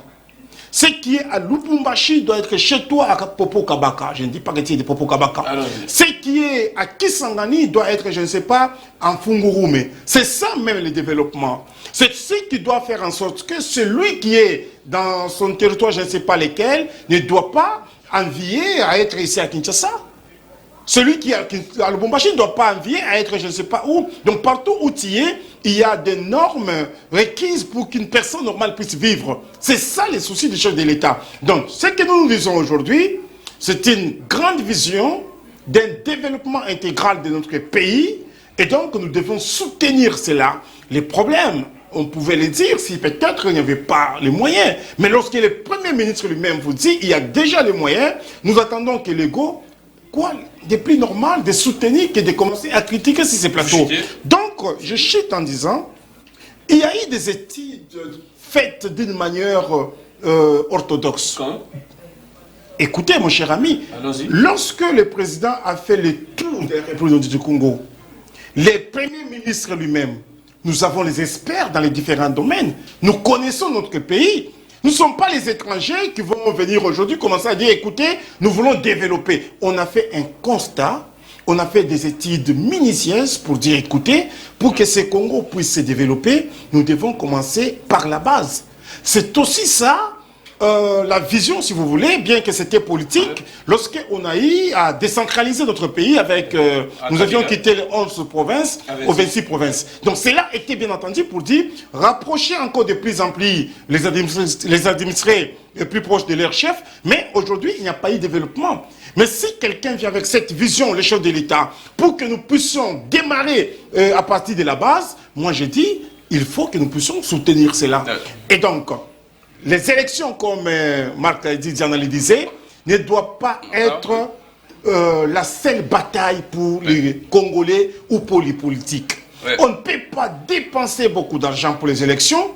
Ce qui est à Lubumbashi doit être chez toi à Popo Kabaka. Je ne dis pas que c'est de Popo Kabaka. Ce qui est à Kisangani doit être, je ne sais pas, en Fungurume. C'est ça même le développement. C'est ce qui doit faire en sorte que celui qui est dans son territoire, je ne sais pas lequel, ne doit pas envier à être ici à Kinshasa. Celui qui est à Lubumbashi ne doit pas envier à être je ne sais pas où. Donc partout où tu es, il y a des normes requises pour qu'une personne normale puisse vivre. C'est ça les soucis du chef de l'État. Donc ce que nous disons aujourd'hui, c'est une grande vision d'un développement intégral de notre pays. Et donc nous devons soutenir cela. Les problèmes, on pouvait les dire si peut-être il n'y avait pas les moyens. Mais lorsque le Premier ministre lui-même vous dit il y a déjà les moyens, nous attendons que l'ego... Quoi de plus normal de soutenir que de commencer à critiquer sur ces plateaux. Donc, je chute en disant, il y a eu des études faites d'une manière orthodoxe. Écoutez, mon cher ami, lorsque le président a fait le tour de la République du Congo, le Premier ministre lui-même, nous avons les experts dans les différents domaines, nous connaissons notre pays. Nous ne sommes pas les étrangers qui vont venir aujourd'hui commencer à dire, écoutez, nous voulons développer. On a fait un constat, on a fait des études minutieuses pour dire, écoutez, pour que ce Congo puisse se développer, nous devons commencer par la base. C'est aussi ça, la vision, si vous voulez, bien que c'était politique, lorsqu'on a eu à décentraliser notre pays avec... nous avions quitté les 11 provinces aux 26 provinces. Donc cela était bien entendu pour dire, rapprocher encore de plus en plus les administrés plus proches de leur chef, mais aujourd'hui, il n'y a pas eu de développement. Mais si quelqu'un vient avec cette vision, le chef de l'État, pour que nous puissions démarrer à partir de la base, moi je dis, il faut que nous puissions soutenir cela. Et donc... les élections, comme Marc Didiana le disait, ne doivent pas être la seule bataille pour les Congolais ou pour les politiques. On ne peut pas dépenser beaucoup d'argent pour les élections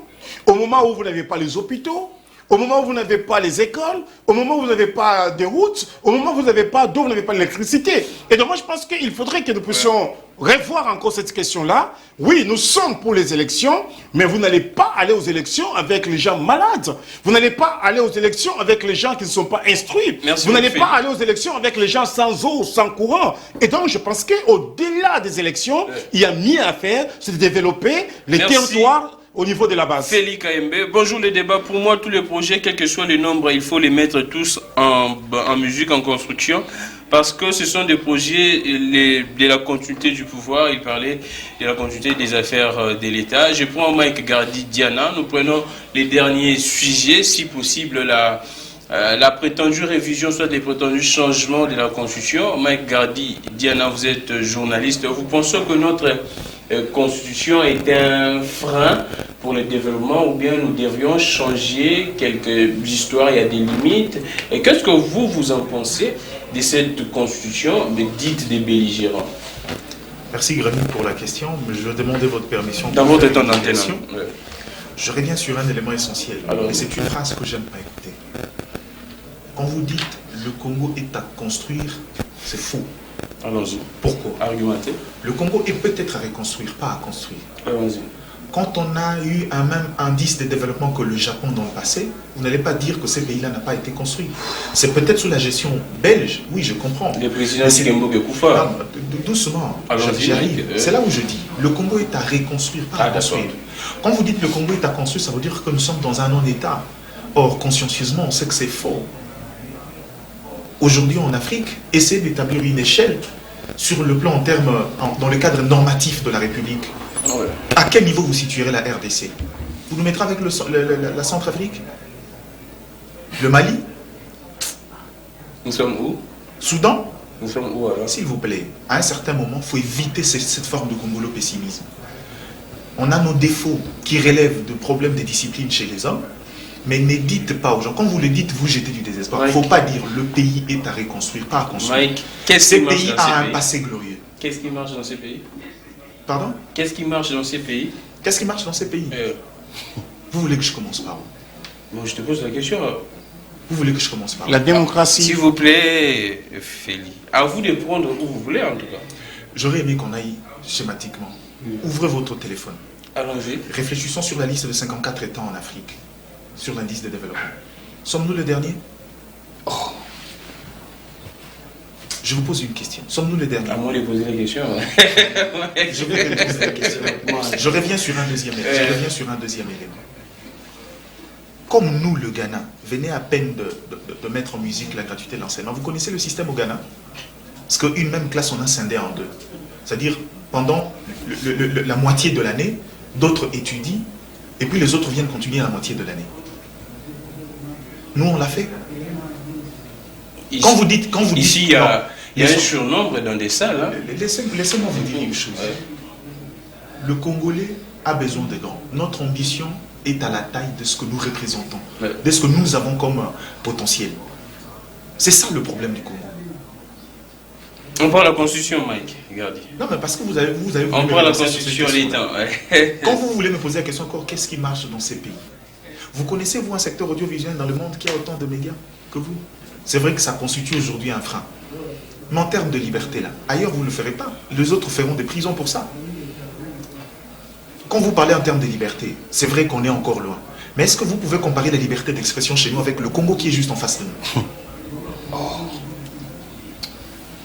au moment où vous n'avez pas les hôpitaux, au moment où vous n'avez pas les écoles, au moment où vous n'avez pas de routes, au moment où vous n'avez pas d'eau, vous n'avez pas d'électricité. Et donc moi je pense qu'il faudrait que nous puissions revoir encore cette question-là. Oui, nous sommes pour les élections, mais vous n'allez pas aller aux élections avec les gens malades. Vous n'allez pas aller aux élections avec les gens qui ne sont pas instruits. Vous n'allez pas aller aux élections avec les gens sans eau, sans courant. Et donc je pense qu'au-delà des élections, il y a mieux à faire, c'est de développer les territoires au niveau de la base. Félix KMB, bonjour les débats. Pour moi, tous les projets, quel que soit le nombre, il faut les mettre tous en musique, en construction. parce que ce sont des projets de la continuité du pouvoir. Il parlait de la continuité des affaires de l'État. Je prends Mike Gardi Diana. Nous prenons les derniers sujets, si possible la prétendue révision, soit des prétendus changements de la Constitution. Mike Gardi Diana, vous êtes journaliste. Vous pensez que notre Constitution est un frein pour le développement, ou bien nous devrions changer quelques histoires, il y a des limites? Et qu'est-ce que vous en pensez de cette Constitution dite des belligérants? Merci Grémy pour la question. Je vais demander votre permission. Dans votre temps d'antenne. Je reviens sur un élément essentiel. Et c'est une phrase que j'aime pas écouter. Quand vous dites le Congo est à construire, c'est faux. Allons-y. Pourquoi? Argumentez. Le Congo est peut-être à reconstruire, pas à construire. Allons-y. Quand on a eu un même indice de développement que le Japon dans le passé, vous n'allez pas dire que ces pays-là n'ont pas été construits. C'est peut-être sous la gestion belge, oui, je comprends. Le président Sikembo Kekoufa. Doucement, j'y arrive. C'est là où je dis, le Congo est à reconstruire, pas à construire. Quand vous dites le Congo est à construire, ça veut dire que nous sommes dans un non-État. Or, consciencieusement, on sait que c'est faux. Aujourd'hui, en Afrique, essayer d'établir une échelle sur le plan dans le cadre normatif de la République. Ouais. À quel niveau vous situerez la RDC? Vous nous mettrez avec la Centrafrique? Le Mali? Nous sommes où? Soudan? Nous sommes où alors? S'il vous plaît, à un certain moment, il faut éviter cette forme de congolo-pessimisme. On a nos défauts qui relèvent de problèmes de discipline chez les hommes, mais ne dites pas aux gens, quand vous le dites, vous jetez du désespoir. Il ne faut pas dire le pays est à reconstruire, pas à construire. Mike, qu'est-ce qui marche pays a un passé glorieux. Qu'est-ce qui marche dans ces pays? Pardon? Qu'est-ce qui marche dans ces pays? Qu'est-ce qui marche dans ces pays? Vous voulez que je commence par où? Moi, je te pose la question. Vous voulez que je commence par où? La démocratie. S'il vous plaît, Feli. À vous de prendre où vous voulez, en tout cas. J'aurais aimé qu'on aille schématiquement. Ouvrez votre téléphone. Allons-y. Réfléchissons sur la liste de 54 États en Afrique, sur l'indice de développement. Sommes-nous le dernier? Je vous pose une question. Sommes-nous les derniers? À moi de poser la question. Je vais poser la question. Je reviens sur un deuxième élément. Comme nous, le Ghana, venait à peine de mettre en musique la gratuité de l'enseignement. Vous connaissez le système au Ghana? Parce qu'une même classe, on a scindé en deux. C'est-à-dire, pendant la moitié de l'année, d'autres étudient, et puis les autres viennent continuer la moitié de l'année. Nous, on l'a fait. Ici, quand vous dites ici, il y a un surnombre dans des salles. Hein. Laissez-moi vous dire une chose. Ouais. Le Congolais a besoin de grands. Notre ambition est à la taille de ce que nous représentons, de ce que nous avons comme potentiel. C'est ça le problème du Congo. On prend la Constitution, Mike. Regardez. Non, mais parce que vous avez on prend la Constitution l'État. Ouais. Quand vous voulez me poser la question encore, qu'est-ce qui marche dans ces pays? Vous connaissez, vous, un secteur audiovisuel dans le monde qui a autant de médias que vous? C'est vrai que ça constitue aujourd'hui un frein. Mais en termes de liberté, là, ailleurs, vous ne le ferez pas. Les autres feront des prisons pour ça. Quand vous parlez en termes de liberté, c'est vrai qu'on est encore loin. Mais est-ce que vous pouvez comparer la liberté d'expression chez nous avec le Congo qui est juste en face de nous?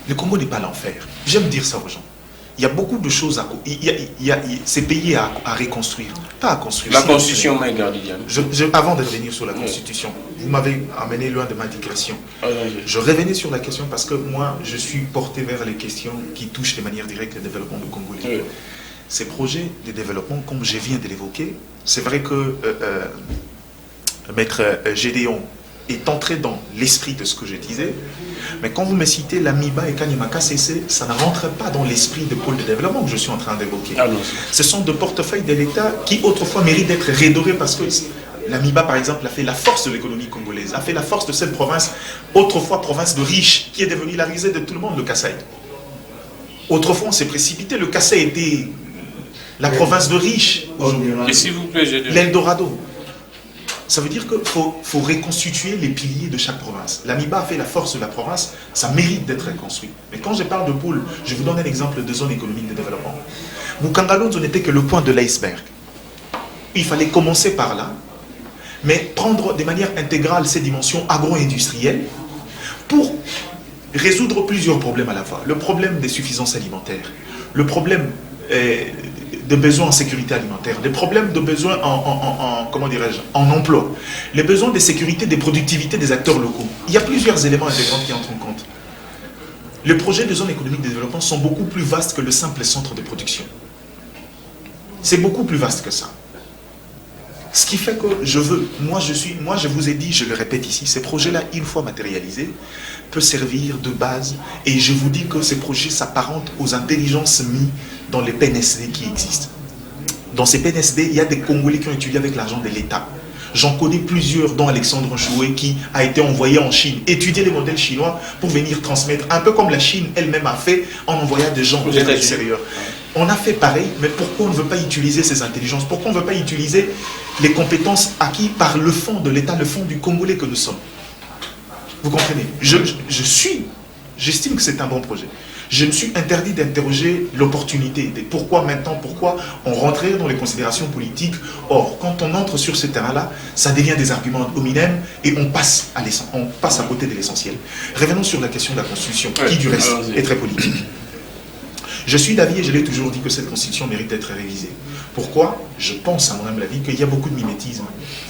Le Congo n'est pas l'enfer. J'aime dire ça aux gens. Il y a beaucoup de choses à... ces pays à reconstruire, pas à construire. La Constitution, Mike Gardidian. Avant de revenir sur la Constitution, vous m'avez amené loin de ma digression. Je revenais sur la question parce que moi, je suis porté vers les questions qui touchent de manière directe le développement du Congolais. Ces projets de développement, comme je viens de l'évoquer, c'est vrai que Maître Gédéon est entré dans l'esprit de ce que je disais, mais quand vous me citez l'Amiba et Kanimaka CC, ça ne rentre pas dans l'esprit de pôle de développement que je suis en train d'évoquer. Ce sont de portefeuilles de l'État qui autrefois méritent d'être redorés parce que l'Amiba, par exemple, a fait la force de l'économie congolaise, a fait la force de cette province, autrefois province de riches, qui est devenue la risée de tout le monde, le Kasaï. Autrefois, on s'est précipité, le Kasaï était la province de riches. Et s'il vous plaît, l'Eldorado. Ça veut dire qu'il faut reconstituer les piliers de chaque province. L'Amiba a fait la force de la province, ça mérite d'être reconstruit. Mais quand je parle de pôle, je vous donne un exemple de zone économique de développement. Mukangalonzo n'était que le point de l'iceberg. Il fallait commencer par là, mais prendre de manière intégrale ces dimensions agro-industrielles pour résoudre plusieurs problèmes à la fois. Le problème des suffisances alimentaires, le problème de besoins en sécurité alimentaire, des problèmes de besoins comment dirais-je, en emploi, les besoins de sécurité, de productivité des acteurs locaux. Il y a plusieurs éléments intégrants qui entrent en compte. Les projets de zone économique de développement sont beaucoup plus vastes que le simple centre de production. C'est beaucoup plus vaste que ça. Ce qui fait que moi je vous ai dit, je le répète ici, ces projets-là, une fois matérialisés, peuvent servir de base. Et je vous dis que ces projets s'apparentent aux intelligences mises dans les PNSD qui existent. Dans ces PNSD, il y a des Congolais qui ont étudié avec l'argent de l'État. J'en connais plusieurs, dont Alexandre Choué, qui a été envoyé en Chine, étudier les modèles chinois pour venir transmettre, un peu comme la Chine elle-même a fait en envoyant des gens vers l'extérieur. On a fait pareil, mais pourquoi on ne veut pas utiliser ces intelligences? Pourquoi on ne veut pas utiliser les compétences acquises par le fond de l'État, le fond du Congolais que nous sommes? Vous comprenez? J'estime que c'est un bon projet. Je me suis interdit d'interroger l'opportunité. Pourquoi maintenant? Pourquoi on rentrait dans les considérations politiques? Or, quand on entre sur ce terrain-là, ça devient des arguments hominem et on passe à côté de l'essentiel. Revenons sur la question de la Constitution, qui du reste est très politique. Je suis d'avis, et je l'ai toujours dit, que cette Constitution mérite d'être révisée. Pourquoi? Je pense, à mon humble avis, qu'il y a beaucoup de mimétisme,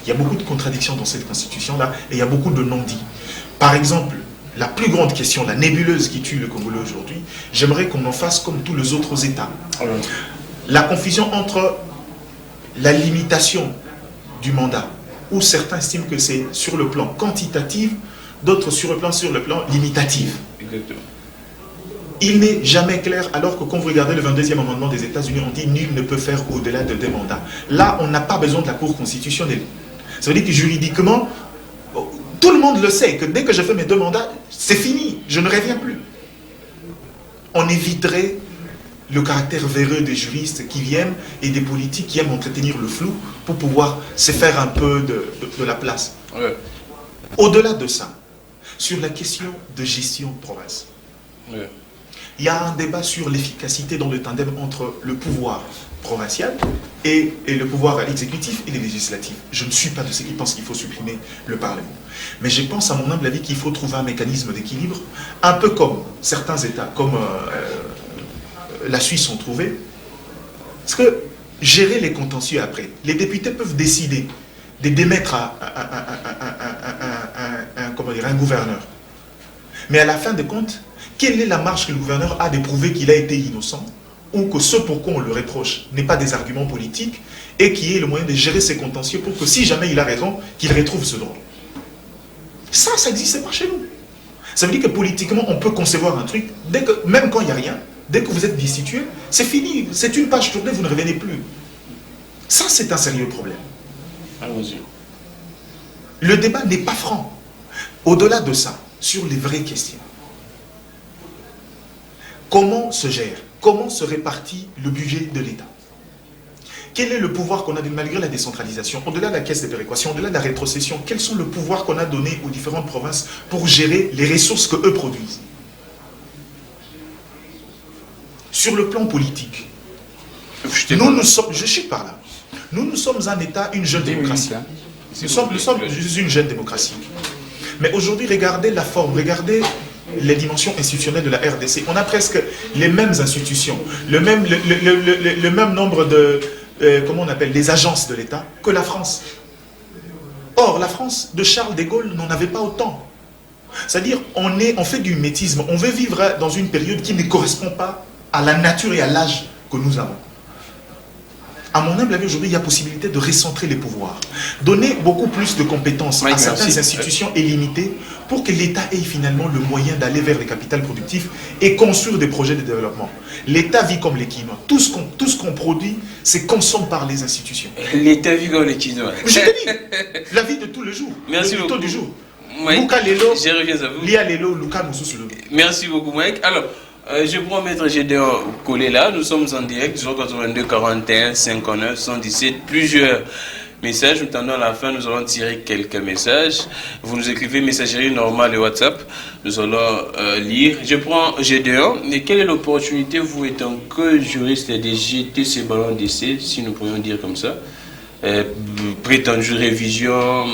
il y a beaucoup de contradictions dans cette Constitution-là, et il y a beaucoup de non-dits. Par exemple, la plus grande question, la nébuleuse qui tue le Congolais aujourd'hui, j'aimerais qu'on en fasse comme tous les autres États. La confusion entre la limitation du mandat, où certains estiment que c'est sur le plan quantitatif, d'autres sur le plan limitatif. Exactement. Il n'est jamais clair, alors que quand vous regardez le 22e amendement des États-Unis, on dit nul ne peut faire au-delà de 2 mandats. Là, on n'a pas besoin de la Cour constitutionnelle. Ça veut dire que juridiquement, tout le monde le sait, que dès que je fais mes 2 mandats, c'est fini, je ne reviens plus. On éviterait le caractère véreux des juristes qui viennent et des politiques qui aiment entretenir le flou pour pouvoir se faire un peu de la place. Ouais. Au-delà de ça, sur la question de gestion de province, ouais. Il y a un débat sur l'efficacité dans le tandem entre le pouvoir provincial et le pouvoir exécutif et les législatifs. Je ne suis pas de ceux qui pensent qu'il faut supprimer le Parlement. Mais je pense, à mon humble avis, qu'il faut trouver un mécanisme d'équilibre, un peu comme certains États, comme la Suisse ont trouvé. Parce que gérer les contentieux après, les députés peuvent décider de démettre un gouverneur. Mais à la fin de compte, quelle est la marge que le gouverneur a de prouver qu'il a été innocent ou que ce pourquoi on le reproche n'est pas des arguments politiques et qui est le moyen de gérer ses contentieux pour que si jamais il a raison, qu'il retrouve ce droit. Ça n'existe pas chez nous. Ça veut dire que politiquement, on peut concevoir un truc, même quand il n'y a rien, dès que vous êtes destitué, c'est fini, c'est une page tournée, vous ne revenez plus. Ça, c'est un sérieux problème. Allons-y. Le débat n'est pas franc. Au-delà de ça, sur les vraies questions. Comment se gère, comment se répartit le budget de l'État? Quel est le pouvoir qu'on a malgré la décentralisation, au-delà de la caisse de péréquation, au-delà de la rétrocession, quels sont les pouvoirs qu'on a donnés aux différentes provinces pour gérer les ressources qu'eux produisent? Sur le plan politique, nous sommes, je suis par là, nous sommes un État, une jeune démocratie. Nous sommes une jeune démocratie. Mais aujourd'hui, regardez la forme, regardez les dimensions institutionnelles de la RDC. On a presque les mêmes institutions, le même nombre de, comment on appelle, des agences de l'État que la France. Or, la France de Charles de Gaulle n'en avait pas autant. C'est-à-dire, on fait du mimétisme, on veut vivre dans une période qui ne correspond pas à la nature et à l'âge que nous avons. À mon humble avis, aujourd'hui, il y a possibilité de recentrer les pouvoirs. Donner beaucoup plus de compétences à certaines institutions illimitées pour que l'État ait finalement le moyen d'aller vers les capitales productifs et construire des projets de développement. L'État vit comme les Quinois. Tout ce qu'on produit, c'est consommé par les institutions. L'État vit comme les Quinois. Je te dis, la vie de tous les jours. Merci beaucoup. Du jour. Mike, je reviens à vous. Lia Lelo, Luka Merci beaucoup, Mike. Alors, je prends Maître Gédéon collé là, nous sommes en direct, 082 41 59 117, plusieurs messages, nous tendons à la fin, nous allons tirer quelques messages, vous nous écrivez messagerie normale et WhatsApp, nous allons lire. Je prends Gédéon, et quelle est l'opportunité, vous étant que juriste, de jeter ces ballons d'essai, si nous pourrions dire comme ça, prétendue révision,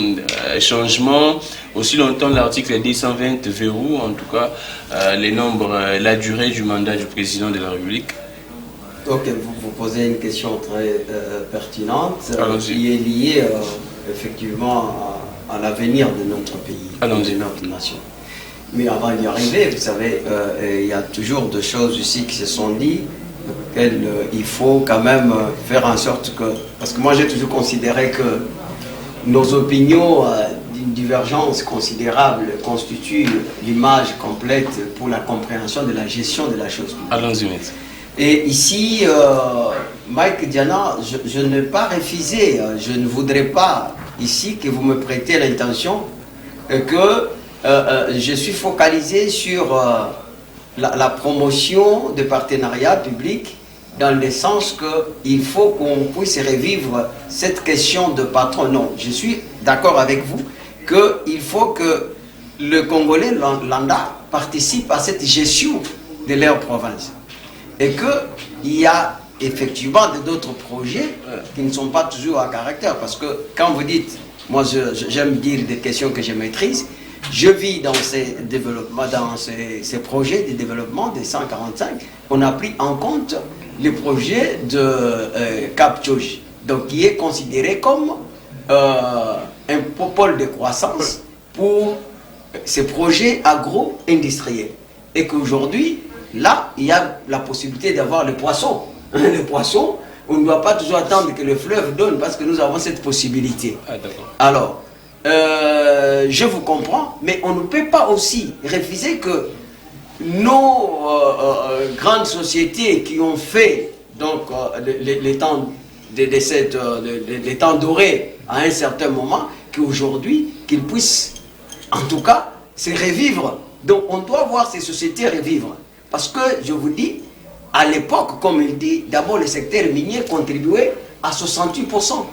changement, aussi longtemps l'article 220 verrou, en tout cas les nombres, la durée du mandat du président de la République. Ok, vous posez une question très pertinente qui est liée effectivement à l'avenir de notre pays, de notre nation. Mais avant d'y arriver, vous savez, il y a toujours des choses ici qui se sont dites, auxquelles il faut quand même faire en sorte que... Parce que moi j'ai toujours considéré que nos opinions d'une divergence considérable constituent l'image complète pour la compréhension de la gestion de la chose publique. Allons-y. Et ici, Mike Diana, je n'ai pas refusé, je ne voudrais pas ici que vous me prêtez l'intention que je suis focalisé sur la promotion des partenariats publics dans le sens qu'il faut qu'on puisse revivre cette question de patron. Non, je suis d'accord avec vous qu'il faut que le Congolais lambda participe à cette gestion de leur province. Et qu'il y a effectivement d'autres projets qui ne sont pas toujours à caractère. Parce que quand vous dites, moi j'aime dire des questions que je maîtrise, je vis dans ces développements, dans ces projets de développement des 145, on a pris en compte le projet de Cap Tchouj, donc qui est considéré comme un pôle de croissance pour ces projets agro-industriels. Et qu'aujourd'hui, là, il y a la possibilité d'avoir le poisson. Le poisson, on ne doit pas toujours attendre que le fleuve donne, parce que nous avons cette possibilité. Alors, je vous comprends, mais on ne peut pas aussi refuser que nos grandes sociétés qui ont fait donc, les temps dorés à un certain moment, qu'aujourd'hui, qu'ils puissent en tout cas se revivre. Donc on doit voir ces sociétés revivre. Parce que, je vous dis, à l'époque, comme il dit, d'abord le secteur minier contribuait à 68%.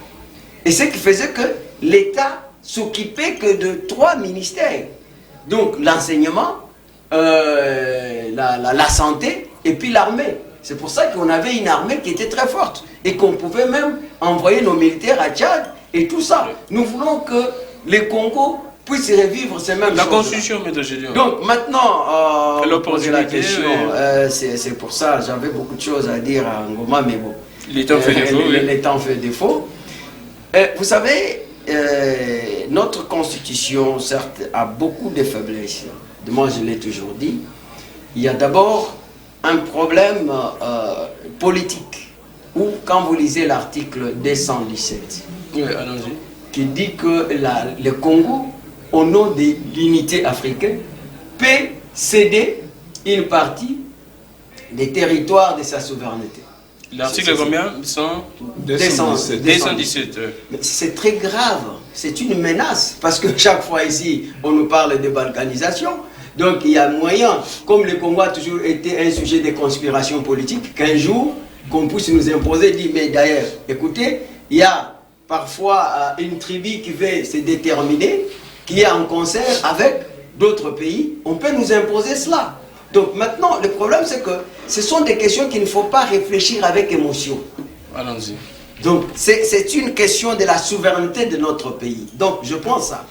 Et ce qui faisait que l'État s'occupait que de 3 ministères. Donc l'enseignement, la santé et puis l'armée. C'est pour ça qu'on avait une armée qui était très forte et qu'on pouvait même envoyer nos militaires à Tchad et tout ça. Nous voulons que les Congo puissent revivre ces mêmes choses. La constitution, M. Gédéon. Donc maintenant, poser la question, c'est pour ça, j'avais beaucoup de choses à dire à Ngoma, mais bon. Les temps fait défaut. Les temps fait défaut. Vous savez, notre constitution, certes, a beaucoup de faiblesses. Moi, je l'ai toujours dit. Il y a d'abord un problème politique, où quand vous lisez l'article 217, qui dit que le Congo, au nom de l'unité africaine, peut céder une partie des territoires de sa souveraineté. L'article combien? 217. C'est très grave, c'est une menace, parce que chaque fois ici, on nous parle de balkanisation. Donc il y a moyen, comme le Congo a toujours été un sujet de conspiration politique, qu'un jour, qu'on puisse nous imposer, dire, mais d'ailleurs, écoutez, il y a parfois une tribu qui veut se déterminer, qui est en concert avec d'autres pays, on peut nous imposer cela. Donc maintenant, le problème c'est que ce sont des questions qu'il ne faut pas réfléchir avec émotion. Allons-y. Donc c'est une question de la souveraineté de notre pays. Donc je pense ça.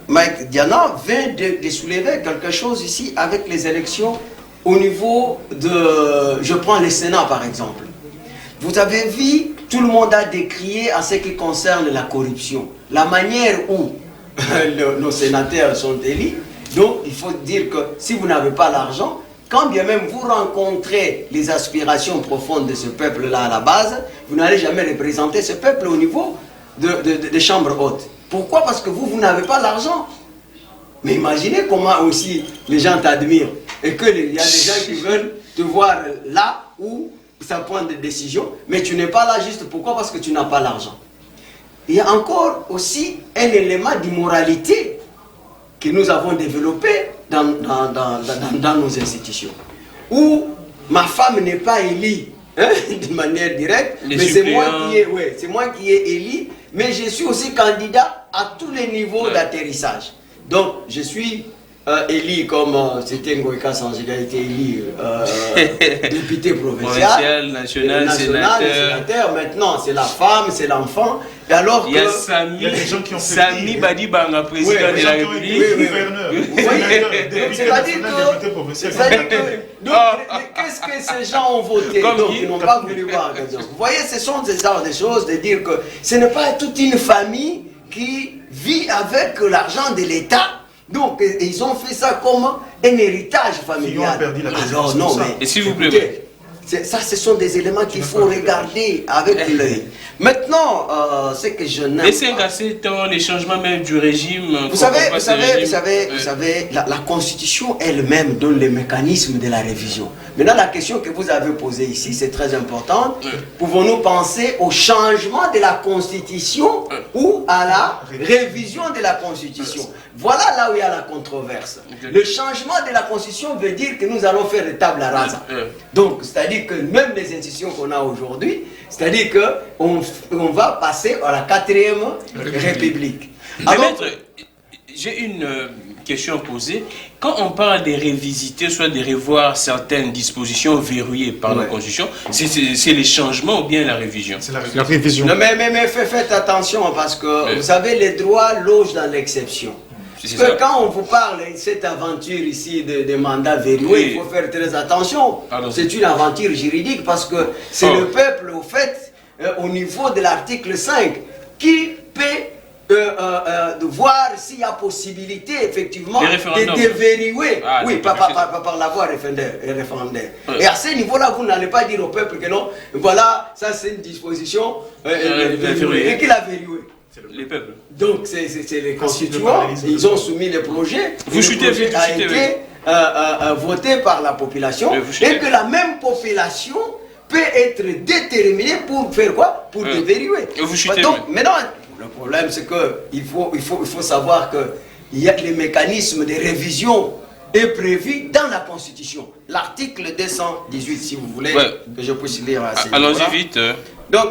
Mike Diana vient de soulever quelque chose ici avec les élections au niveau de... Je prends le Sénat par exemple. Vous avez vu, tout le monde a décrié en ce qui concerne la corruption. La manière où nos sénateurs sont élus. Donc il faut dire que si vous n'avez pas l'argent, quand bien même vous rencontrez les aspirations profondes de ce peuple-là à la base, vous n'allez jamais représenter ce peuple au niveau des chambres hautes. Pourquoi? Parce que vous n'avez pas l'argent. Mais imaginez comment aussi les gens t'admirent. Et qu'il y a des gens qui veulent te voir là où ça prend des décisions, mais tu n'es pas là juste pourquoi? Parce que tu n'as pas l'argent. Il y a encore aussi un élément d'immoralité que nous avons développé dans nos institutions. Où ma femme n'est pas élue de manière directe, mais c'est moi qui ai élu, mais je suis aussi candidat à tous les niveaux d'atterrissage. Donc je suis élu comme c'était Ngoïka Sangiga a été élu député provincial, national, sénateur. Maintenant c'est la femme, c'est l'enfant. Et alors il y a Sami Badi Banga, président de la République. C'est-à-dire que qu'est-ce que ces gens ont voté? Donc ils n'ont pas voulu voir. Vous voyez, ce sont des genres de choses de dire que ce n'est pas toute une famille qui vit avec l'argent de l'État. Donc, ils ont fait ça comme un héritage familial. Alors, non, mais... Et s'il vous plaît... Ça, ce sont des éléments qu'il faut regarder avec l'œil. Maintenant, ce que je n'aime pas... Les 5 à 7 ans, les changements même du régime... Vous savez, la Constitution elle-même donne les mécanismes de la révision. Maintenant, la question que vous avez posée ici, c'est très important. Pouvons-nous penser au changement de la Constitution ou à la révision de la Constitution? Voilà là où il y a la controverse. Le changement de la Constitution veut dire que nous allons faire le table rasa. Donc, c'est-à-dire que même les institutions qu'on a aujourd'hui, c'est-à-dire qu'on va passer à la 4e République. Alors, maître, j'ai une question à poser. Quand on parle de révisiter, soit de revoir certaines dispositions verrouillées par la Constitution, c'est les changements ou bien la révision? C'est la révision. Non, mais faites attention parce que, vous savez, les droits logent dans l'exception. Parce que quand on vous parle de cette aventure ici de mandat verrouillé, il faut faire très attention. C'est une aventure juridique parce que c'est le peuple, au fait, au niveau de l'article 5, qui peut voir s'il y a possibilité, effectivement, de déverrouiller. Oui, par la voie référendaire. Et à ce niveau-là, vous n'allez pas dire au peuple que non, voilà, ça c'est une disposition et qu'il a verrouillé. Les peuples. Donc c'est les constituants, ils ont soumis le projet. Vous chutez vite, a été voté par la population et que la même population peut être déterminée pour faire quoi? Pour déverrouiller. Donc maintenant, le problème c'est qu'il faut savoir qu'il y a les mécanismes de révision est prévu dans la Constitution. L'article 218, si vous voulez, que je puisse lire. Allons-y vite. Donc,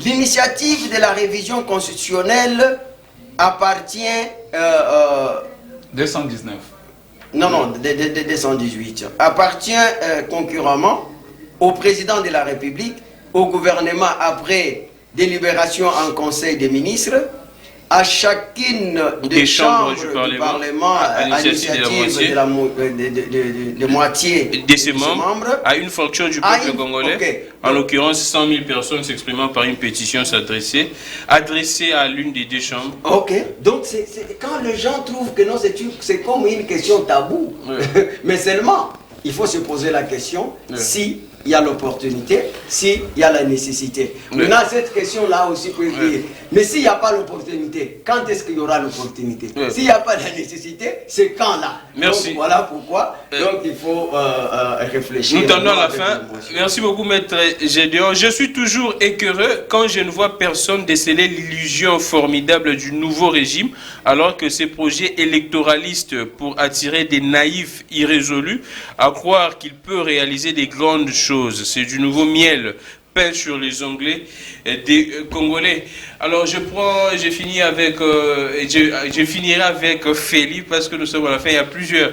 l'initiative de la révision constitutionnelle appartient... 219. Non, 218. Appartient concurremment au président de la République, au gouvernement après délibération en Conseil des ministres, à chacune des chambres du Parlement à l'initiative de moitié de ses membres, à une fonction du peuple congolais, en l'occurrence 100 000 personnes s'exprimant par une pétition adressée à l'une des deux chambres. Ok, donc quand les gens trouvent que non, c'est comme une question taboue, mais seulement il faut se poser la question si il y a l'opportunité, s'il y a la nécessité. Maintenant, cette question-là aussi peut dire, mais s'il n'y a pas l'opportunité, quand est-ce qu'il y aura l'opportunité? S'il n'y a pas la nécessité, c'est quand là? Merci. Donc, voilà pourquoi. Donc, il faut réfléchir. Nous tendons à la fin. Merci beaucoup, maître Gédéon. Je suis toujours écœureux quand je ne vois personne déceler l'illusion formidable du nouveau régime, alors que ces projets électoralistes pour attirer des naïfs irrésolus à croire qu'il peut réaliser des grandes choses. C'est du nouveau miel peint sur les onglets des Congolais. Alors je finis avec, je finirai avec Félix parce que nous sommes à la fin. Il y a plusieurs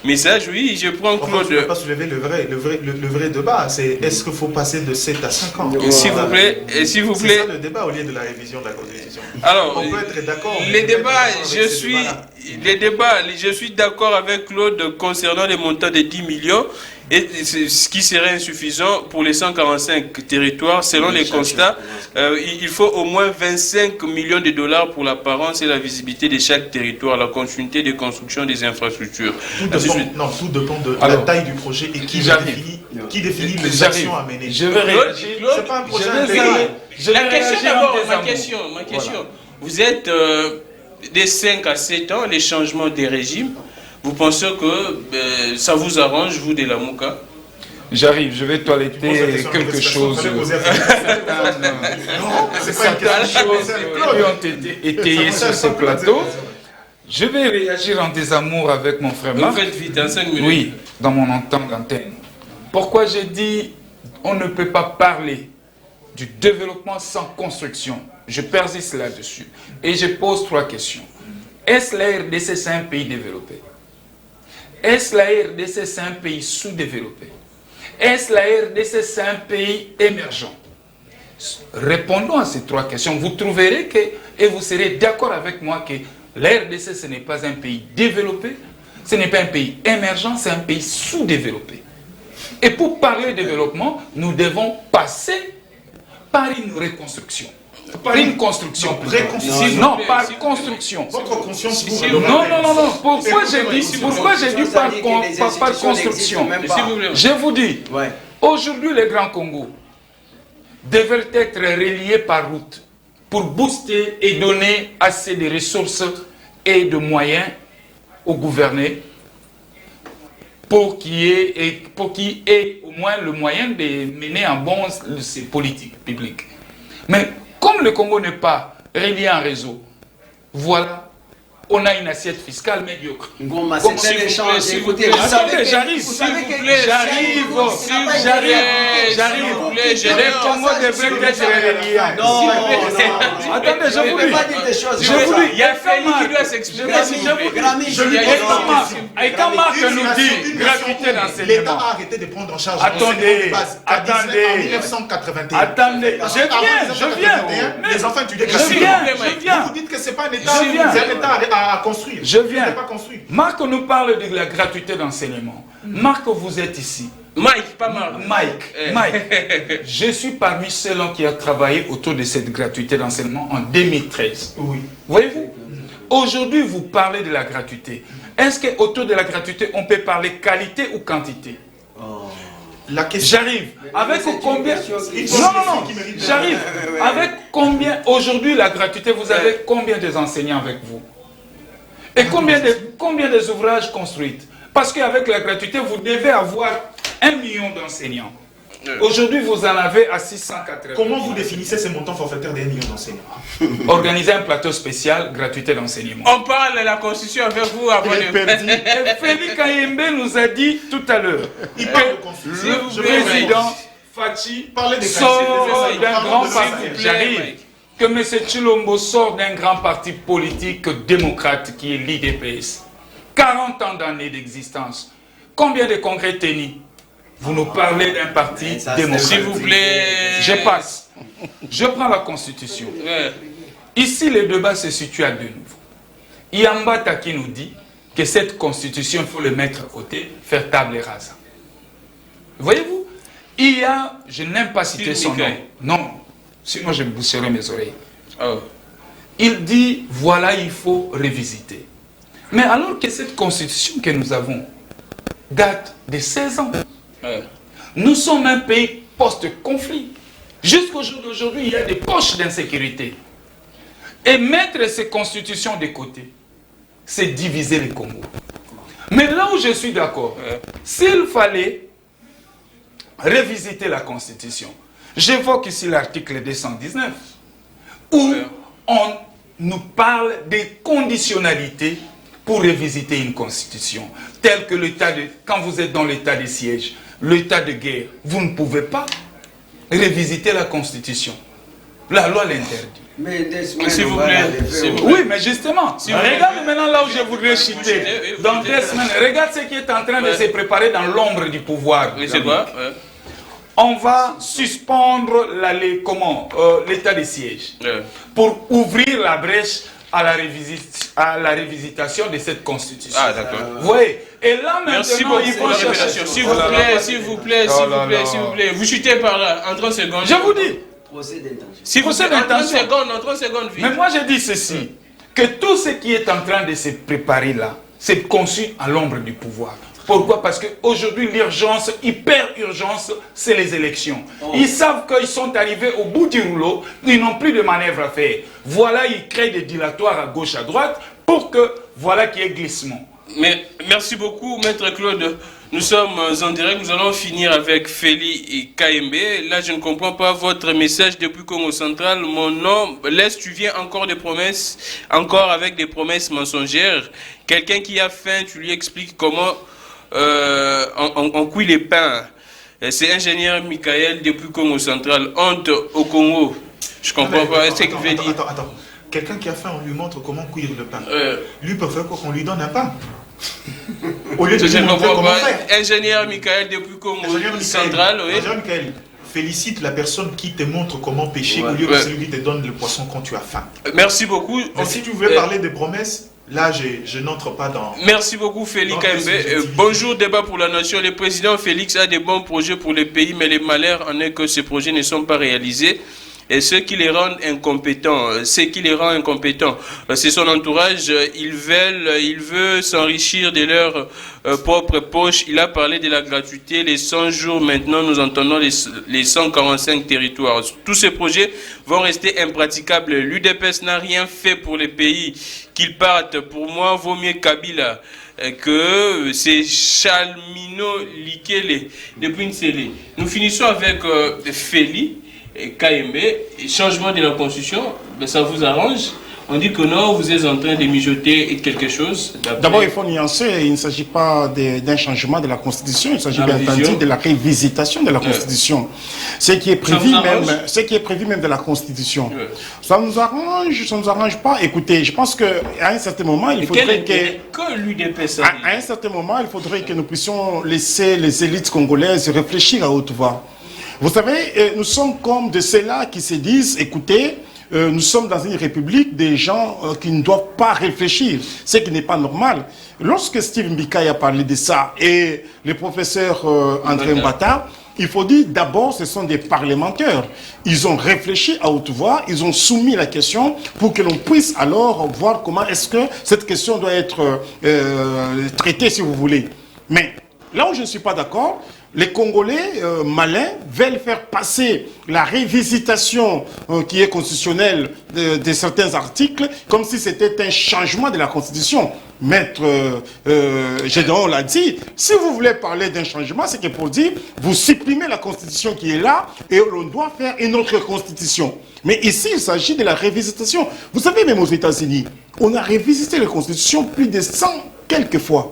messages. Oui, je prends Claude. Je ne peux pas soulever le vrai débat. C'est est-ce qu'il faut passer de 7 à 5 ans? S'il vous plaît, s'il vous plaît. C'est ça le débat au lieu de la révision de la Constitution. Alors, on peut être d'accord. Les débats, je suis d'accord avec Claude concernant les montants de 10 millions. Et ce qui serait insuffisant pour les 145 territoires, selon les constats, il faut au moins 25 millions de dollars pour l'apparence et la visibilité de chaque territoire, la continuité de construction des infrastructures. Tout dépend de la taille du projet et qui définit les actions à mener. Je vais réagir. C'est pas un projet La question d'abord, ma question. Vous êtes des 5 à 7 ans, les changements des régimes. Vous pensez que ça vous arrange, vous, de la Mouka? J'arrive, je vais toiletter quelque chose. Certaines choses qui ont été étayées sur ce plateau. Je vais réagir en désamour avec mon frère Marc. Vous faites vite, en 5 minutes. Oui, dans mon entente d'antenne. Pourquoi j'ai dit on ne peut pas parler du développement sans construction? Je persiste là-dessus. Et je pose 3 questions. Est-ce la RDC, c'est un pays développé? Est-ce la RDC, c'est un pays sous-développé? Est-ce la RDC, c'est un pays émergent? Répondons à ces 3 questions. Vous trouverez que, et vous serez d'accord avec moi que la RDC, ce n'est pas un pays développé, ce n'est pas un pays émergent, c'est un pays sous-développé. Et pour parler de développement, nous devons passer par une reconstruction. Par une construction. Non, par construction. Votre conscience Non. Pourquoi j'ai dit par construction? Je vous dis, aujourd'hui les Grands Congo devraient être reliés par route pour booster et donner assez de ressources et de moyens aux gouvernés pour qu'il y ait au moins le moyen de mener en bon ces politiques publiques. Mais comme le Congo n'est pas relié en réseau, voilà, on a une assiette fiscale médiocre. Ngoma, c'est un échange. Écoutez, j'arrive. Les Congo devraient être reliés. Non. Attendez, je vous dis. Il y a Feli qui doit s'exprimer. Et quand Marc nous dit gratuité d'enseignement. L'État a arrêté de prendre en charge. Attendez. En 1981. Attendez, je viens. Les enfants étudiaient Je viens. Vous dites que c'est pas un État. C'est un État à construire. Je viens. Marc nous parle de la gratuité d'enseignement. Marc, vous êtes ici. Mike, pas Marc. Mike. Je suis parmi ceux qui ont travaillé autour de cette gratuité d'enseignement en 2013. Oui. Voyez-vous? Aujourd'hui, vous parlez de la gratuité. Est-ce qu'autour de la gratuité, on peut parler qualité ou quantité? La question. J'arrive. Avec combien? Non. J'arrive. Avec combien? Aujourd'hui, la gratuité, vous avez combien d'enseignants avec vous? Et combien des ouvrages construits? Parce qu'avec la gratuité, vous devez avoir 1 million d'enseignants. Aujourd'hui, vous en avez à 680. Comment vous définissez ces montants forfaitaires d'1 million d'enseignants? Organiser un plateau spécial, gratuité d'enseignement. On parle de la Constitution avec vous avant de... Félix Kayembe nous a dit tout à l'heure. Il parle de Constitution. Le président Fachi sort d'un grand parti. J'arrive. Que M. Chilombo sort d'un grand parti politique démocrate qui est l'IDPS. 40 ans d'années d'existence. Combien de congrès tenus? Vous nous parlez d'un parti démocratique. S'il vous plaît. Je passe. Je prends la Constitution. Ici, le débat se situe à deux niveaux. Yambata qui nous dit que cette Constitution, il faut le mettre à côté, faire table rasa. Voyez-vous? Il y a, je n'aime pas citer son nom. Non. Sinon, je me boucherai mes oreilles. Il dit, voilà, il faut révisiter. Mais alors que cette constitution que nous avons date de 16 ans, nous sommes un pays post-conflit. Jusqu'au jour d'aujourd'hui, il y a des poches d'insécurité. Et mettre ces constitutions de côté, c'est diviser le Congo. Mais là où je suis d'accord, s'il fallait révisiter la constitution, j'évoque ici l'article 219, où on nous parle des conditionnalités pour révisiter une constitution, telle que quand vous êtes dans l'état de siège, l'état de guerre, vous ne pouvez pas révisiter la constitution. La loi l'interdit. Mais s'il vous plaît. Oui, mais justement, regarde maintenant là où je voudrais citer. Dans 2 semaines, regarde ce qui est en train de se préparer dans l'ombre du pouvoir. Oui, c'est quoi? On va suspendre l'état de siège pour ouvrir la brèche à la révisitation de cette constitution. Ah, d'accord. Oui. Et là maintenant, merci beaucoup pour la révélation. S'il vous plaît. Vous chutez par là, en 30 secondes. Je vous dis. Procès d'intention. En 30 secondes. Mais moi je dis ceci, que tout ce qui est en train de se préparer là, c'est conçu à l'ombre du pouvoir. Pourquoi? Parce qu'aujourd'hui, l'urgence, hyper-urgence, c'est les élections. Ils savent qu'ils sont arrivés au bout du rouleau, ils n'ont plus de manœuvre à faire. Voilà, ils créent des dilatoires à gauche, à droite, pour que, voilà qu'il y ait glissement. Mais merci beaucoup, Maître Claude. Nous sommes en direct, nous allons finir avec Feli et Kayembe. Là, je ne comprends pas votre message depuis Congo Central. Mon nom, laisse, tu viens encore des promesses, encore avec des promesses mensongères. Quelqu'un qui a faim, tu lui expliques comment on cuit les pains. C'est ingénieur Michael depuis Congo Central. Honte au Congo. Je comprends pas ce qu'il veut dire. Attends. Quelqu'un qui a faim, on lui montre comment cuire le pain. Lui peut faire quoi qu'on lui donne un pain. Au lieu de lui montrer comment faire. Ingénieur Michael depuis Congo Central, oui. Ingénieur Michael, félicite la personne qui te montre comment pêcher au lieu de celui qui te donne le poisson quand tu as faim. Merci beaucoup. Mais si tu voulais parler des promesses, là, je n'entre pas dans... Merci beaucoup, Félix Kayembe. Bonjour, débat pour la nation. Le président Félix a des bons projets pour le pays, mais les malheurs en est que ces projets ne sont pas réalisés. et ce qui les rend incompétents. Ce qui les rend incompétents, c'est son entourage. Il veut s'enrichir de leur propre poche. Il a parlé de la gratuité, les 100 jours. Maintenant, nous entendons les 145 territoires. Tous ces projets vont rester impraticables. L'UDPS n'a rien fait pour les pays qu'ils partent. Pour moi, vaut mieux Kabila que c'est Chalmino Likele depuis Nsele. Nous finissons avec Feli et KMB. Changement de la constitution, ben ça vous arrange? On dit que non, vous êtes en train de mijoter quelque chose. D'abord, il faut nuancer, il ne s'agit pas d'un changement de la Constitution, il s'agit bien entendu de la révisitation de la Constitution. Ce qui est prévu même de la Constitution. Ça nous arrange pas. Écoutez, je pense qu'à un certain moment, il faudrait à un certain moment, il faudrait que nous puissions laisser les élites congolaises réfléchir à haute voix. Vous savez, nous sommes comme de ceux-là qui se disent, écoutez, nous sommes dans une république des gens qui ne doivent pas réfléchir, ce qui n'est pas normal. Lorsque Steve Mbika a parlé de ça et le professeur André Mbata, il faut dire d'abord ce sont des parlementaires. Ils ont réfléchi à haute voix, ils ont soumis la question pour que l'on puisse alors voir comment est-ce que cette question doit être traitée si vous voulez. Mais là où je ne suis pas d'accord, les Congolais malins veulent faire passer la révisitation qui est constitutionnelle de certains articles comme si c'était un changement de la Constitution. Maître Gédéon l'a dit, si vous voulez parler d'un changement, c'est que pour dire, vous supprimez la Constitution qui est là et on doit faire une autre Constitution. Mais ici, il s'agit de la révisitation. Vous savez, même aux États-Unis, on a révisité la Constitution plus de 100 quelques fois.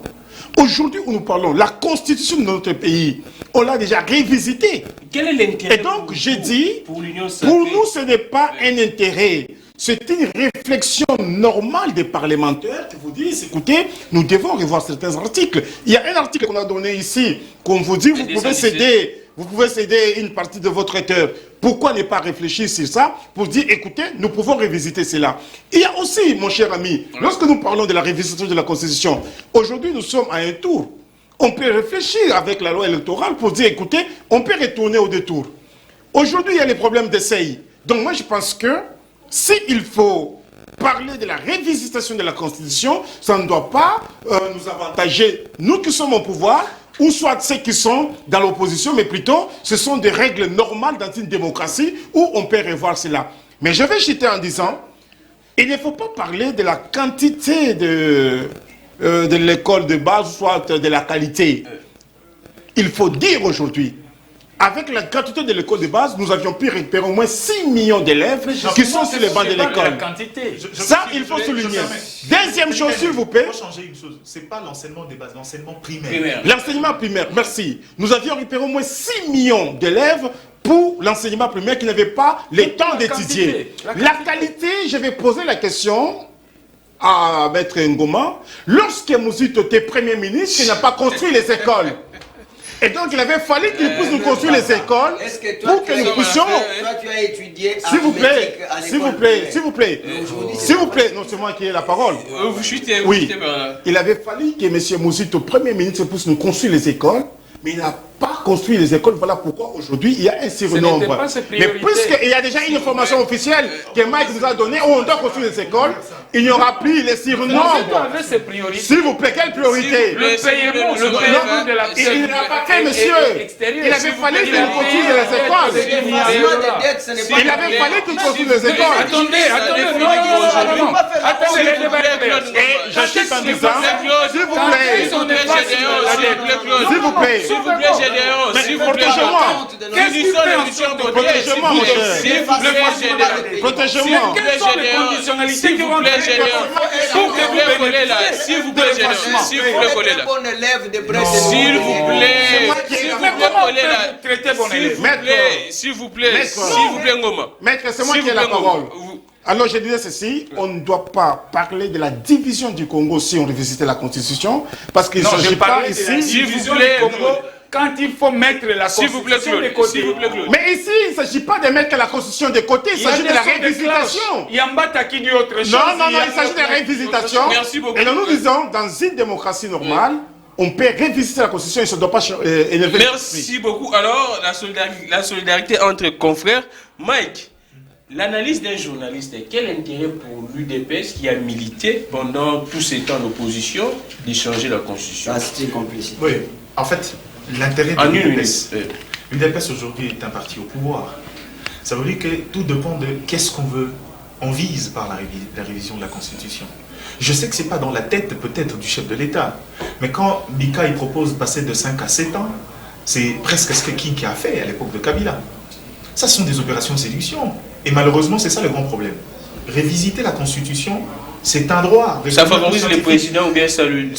Aujourd'hui où nous parlons, la constitution de notre pays, on l'a déjà révisitée. Quel est l'intérêt? Et donc, j'ai dit, pour nous, ce n'est pas un intérêt. C'est une réflexion normale des parlementaires qui vous disent, écoutez, nous devons revoir certains articles. Il y a un article qu'on a donné ici, qu'on vous dit, vous pouvez céder une partie de votre terre. Pourquoi ne pas réfléchir sur ça pour dire, écoutez, nous pouvons révisiter cela. Il y a aussi, mon cher ami, lorsque nous parlons de la révisitation de la Constitution, aujourd'hui nous sommes à un tour. On peut réfléchir avec la loi électorale pour dire, écoutez, on peut retourner au détour. Aujourd'hui, il y a les problèmes d'essai. Donc moi, je pense que s'il faut parler de la révisitation de la Constitution, ça ne doit pas nous avantager, nous qui sommes au pouvoir, ou soit ceux qui sont dans l'opposition, mais plutôt, ce sont des règles normales dans une démocratie où on peut revoir cela. Mais je vais chuter en disant, il ne faut pas parler de la quantité de l'école de base, soit de la qualité. Il faut dire aujourd'hui, avec la gratuité de l'école de base, nous avions pu récupérer au moins 6 millions d'élèves qui sont sur les bancs de l'école. Ça, il faut souligner. Deuxième chose, s'il vous plaît. Il faut changer une chose. Ce n'est pas l'enseignement de base, l'enseignement primaire. L'enseignement primaire, merci. Nous avions récupéré au moins 6 millions d'élèves pour l'enseignement primaire qui n'avaient pas le temps d'étudier. La qualité, je vais poser la question à Maître Ngoma. Lorsque Mouzito était Premier ministre, il n'a pas construit les écoles. Et donc, il avait fallu qu'il puisse nous construire les écoles pour que nous puissions... Toi, tu as étudié s'il vous plaît, non, c'est moi qui ai la parole. Vous chutez, oui. Il avait fallu que M. Mouzito, Premier ministre, puisse nous construire les écoles, mais il n'a pas construit les écoles. Voilà pourquoi aujourd'hui, il y a un surnombre. Mais puisqu'il y a déjà une information officielle que Mike nous a donnée, où on doit construire les écoles, il n'y aura plus les surnombres. S'il vous plaît, quelle priorité? Le paiement de la il n'a pas fait, monsieur. Il avait fallu qu'il construise les écoles. Il avait fallu qu'il construise les écoles. Attendez, et j'achète en disant, s'il vous plaît, Gédéon, s'il vous plaît, protégez-moi, mon cher. Protégez-moi. S'il vous plaît, Gédéon. S'il vous plaît, collez là. S'il vous plaît, Gédéon. S'il vous plaît, collez là. S'il vous plaît, Ngoma. Maître, c'est moi qui ai la parole. Alors je disais ceci, on ne doit pas parler de la division du Congo si on révisite la Constitution, parce qu'il ne s'agit pas ici... S'il vous plaît, quand il faut mettre la Constitution de côté. Mais ici, il ne s'agit pas de mettre la Constitution de côté, il s'agit de la révisitation. Yambata qui dit autre chose. Non, il s'agit de la révisitation. Merci beaucoup. Et nous disons, dans une démocratie normale, on peut révisiter la Constitution, ça ne doit pas élever. Merci beaucoup. Alors, la solidarité entre confrères, Mike, l'analyse d'un journaliste, quel intérêt pour l'UDPS qui a milité pendant tous ces temps d'opposition d'échanger la Constitution? C'est une complicité. Oui, en fait, l'intérêt de l'UDPS. L'UDPS aujourd'hui est un parti au pouvoir. Ça veut dire que tout dépend de qu'est-ce qu'on veut, on vise par la révision de la Constitution. Je sais que ce n'est pas dans la tête peut-être du chef de l'État, mais quand Mika il propose de passer de 5 à 7 ans, c'est presque ce que King a fait à l'époque de Kabila. Ça, ce sont des opérations de séduction. Et malheureusement, c'est ça le grand problème. Révisiter la Constitution, c'est un droit. Ça favorise les présidents ou bien ça les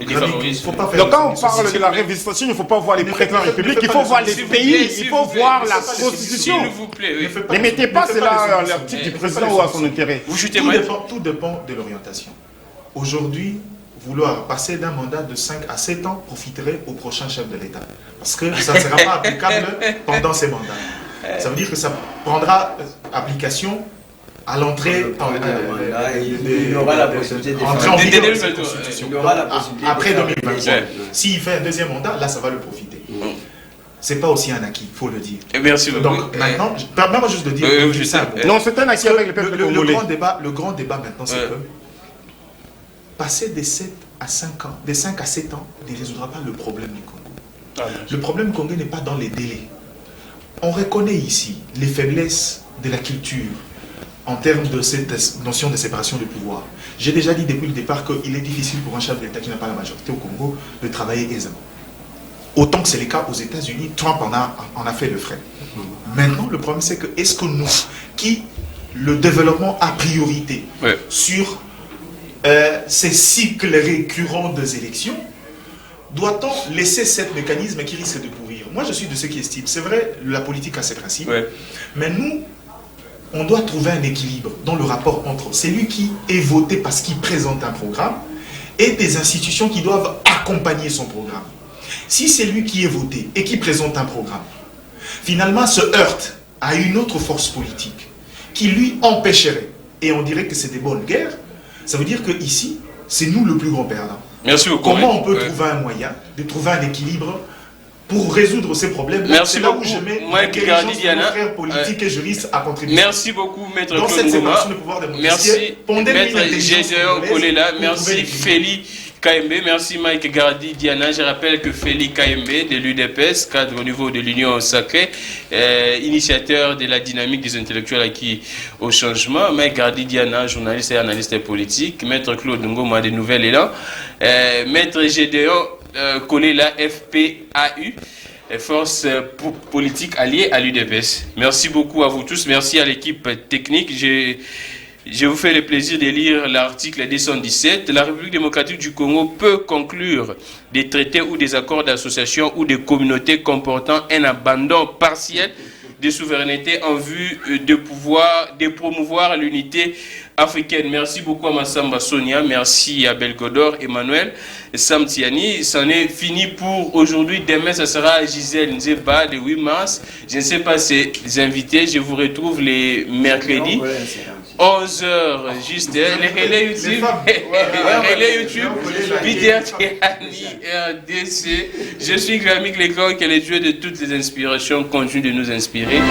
défavorise? Donc quand on parle de la révision, il ne faut pas voir les présidents de la République, il faut voir les pays, il faut voir la Constitution. S'il vous plaît, oui. Ne mettez pas cela à l'article du président ou à son intérêt. Tout dépend de l'orientation. Aujourd'hui, vouloir passer d'un mandat de 5 à 7 ans profiterait au prochain chef de l'État. Parce que ça ne sera pas applicable pendant ces mandats. Ça veut dire que ça prendra application à l'entrée il aura la possibilité de après 2023. S'il fait un deuxième mandat, là ça va le profiter. C'est pas aussi un acquis, il faut le dire. Merci beaucoup. Donc maintenant, permets-moi juste de dire non, c'est un acquis avec le peuple congolais. Le grand débat maintenant, c'est que passer des 5 à 7 ans ne résoudra pas le problème du Congo. Le problème congolais n'est pas dans les délais. On reconnaît ici les faiblesses de la culture en termes de cette notion de séparation du pouvoir. J'ai déjà dit depuis le départ qu'il est difficile pour un chef d'État qui n'a pas la majorité au Congo de travailler aisément. Autant que c'est le cas aux États-Unis, Trump en a fait le frais. Maintenant, le problème c'est que est-ce que nous, qui le développement a priorité sur ces cycles récurrents des élections, doit-on laisser ce mécanisme qui risque de pourrir? Moi, je suis de ceux qui estiment, c'est vrai, la politique a ses principes, mais nous, on doit trouver un équilibre dans le rapport entre celui qui est voté parce qu'il présente un programme et des institutions qui doivent accompagner son programme. Si c'est lui qui est voté et qui présente un programme, finalement se heurte à une autre force politique qui lui empêcherait, et on dirait que c'est des bonnes guerres, ça veut dire qu'ici, c'est nous le plus grand perdant. Merci beaucoup. Comment on peut trouver un moyen de trouver un équilibre pour résoudre ces problèmes? Merci là beaucoup. où je mets Diana, frères politiques et juristes à contribuer. Merci beaucoup, Maître Dans cette séparation de pouvoir merci, Maître Gédéon Kolela. Merci, Félix KMB. Merci, Mike Gardi Diana. Je rappelle que Félix KMB de l'UDPS, cadre au niveau de l'Union sacrée, initiateur de la dynamique des intellectuels acquis au changement. Mike Gardi Diana, journaliste et analyste politique. Maître Claude Ngoma de Nouvel Élan. Maître Gédéon Kolela, FPAU, force politique alliée à l'UDPS. Merci beaucoup à vous tous. Merci à l'équipe technique. Je vous fais le plaisir de lire l'article 217. La République démocratique du Congo peut conclure des traités ou des accords d'association ou des communautés comportant un abandon partiel de souveraineté en vue de promouvoir l'unité africaine. Merci beaucoup à Massamba Sonia, merci à Belgodor, Emmanuel, Samtiani. C'en est fini pour aujourd'hui. Demain, ce sera Gisèle Nzeba, le 8 mars. Je ne sais pas ces invités. Je vous retrouve les mercredis. 11h, juste les relais YouTube, Peter Tiani, RDC. Je suis Grammy Legrand, qui est le Dieu de toutes les inspirations, continue de nous inspirer.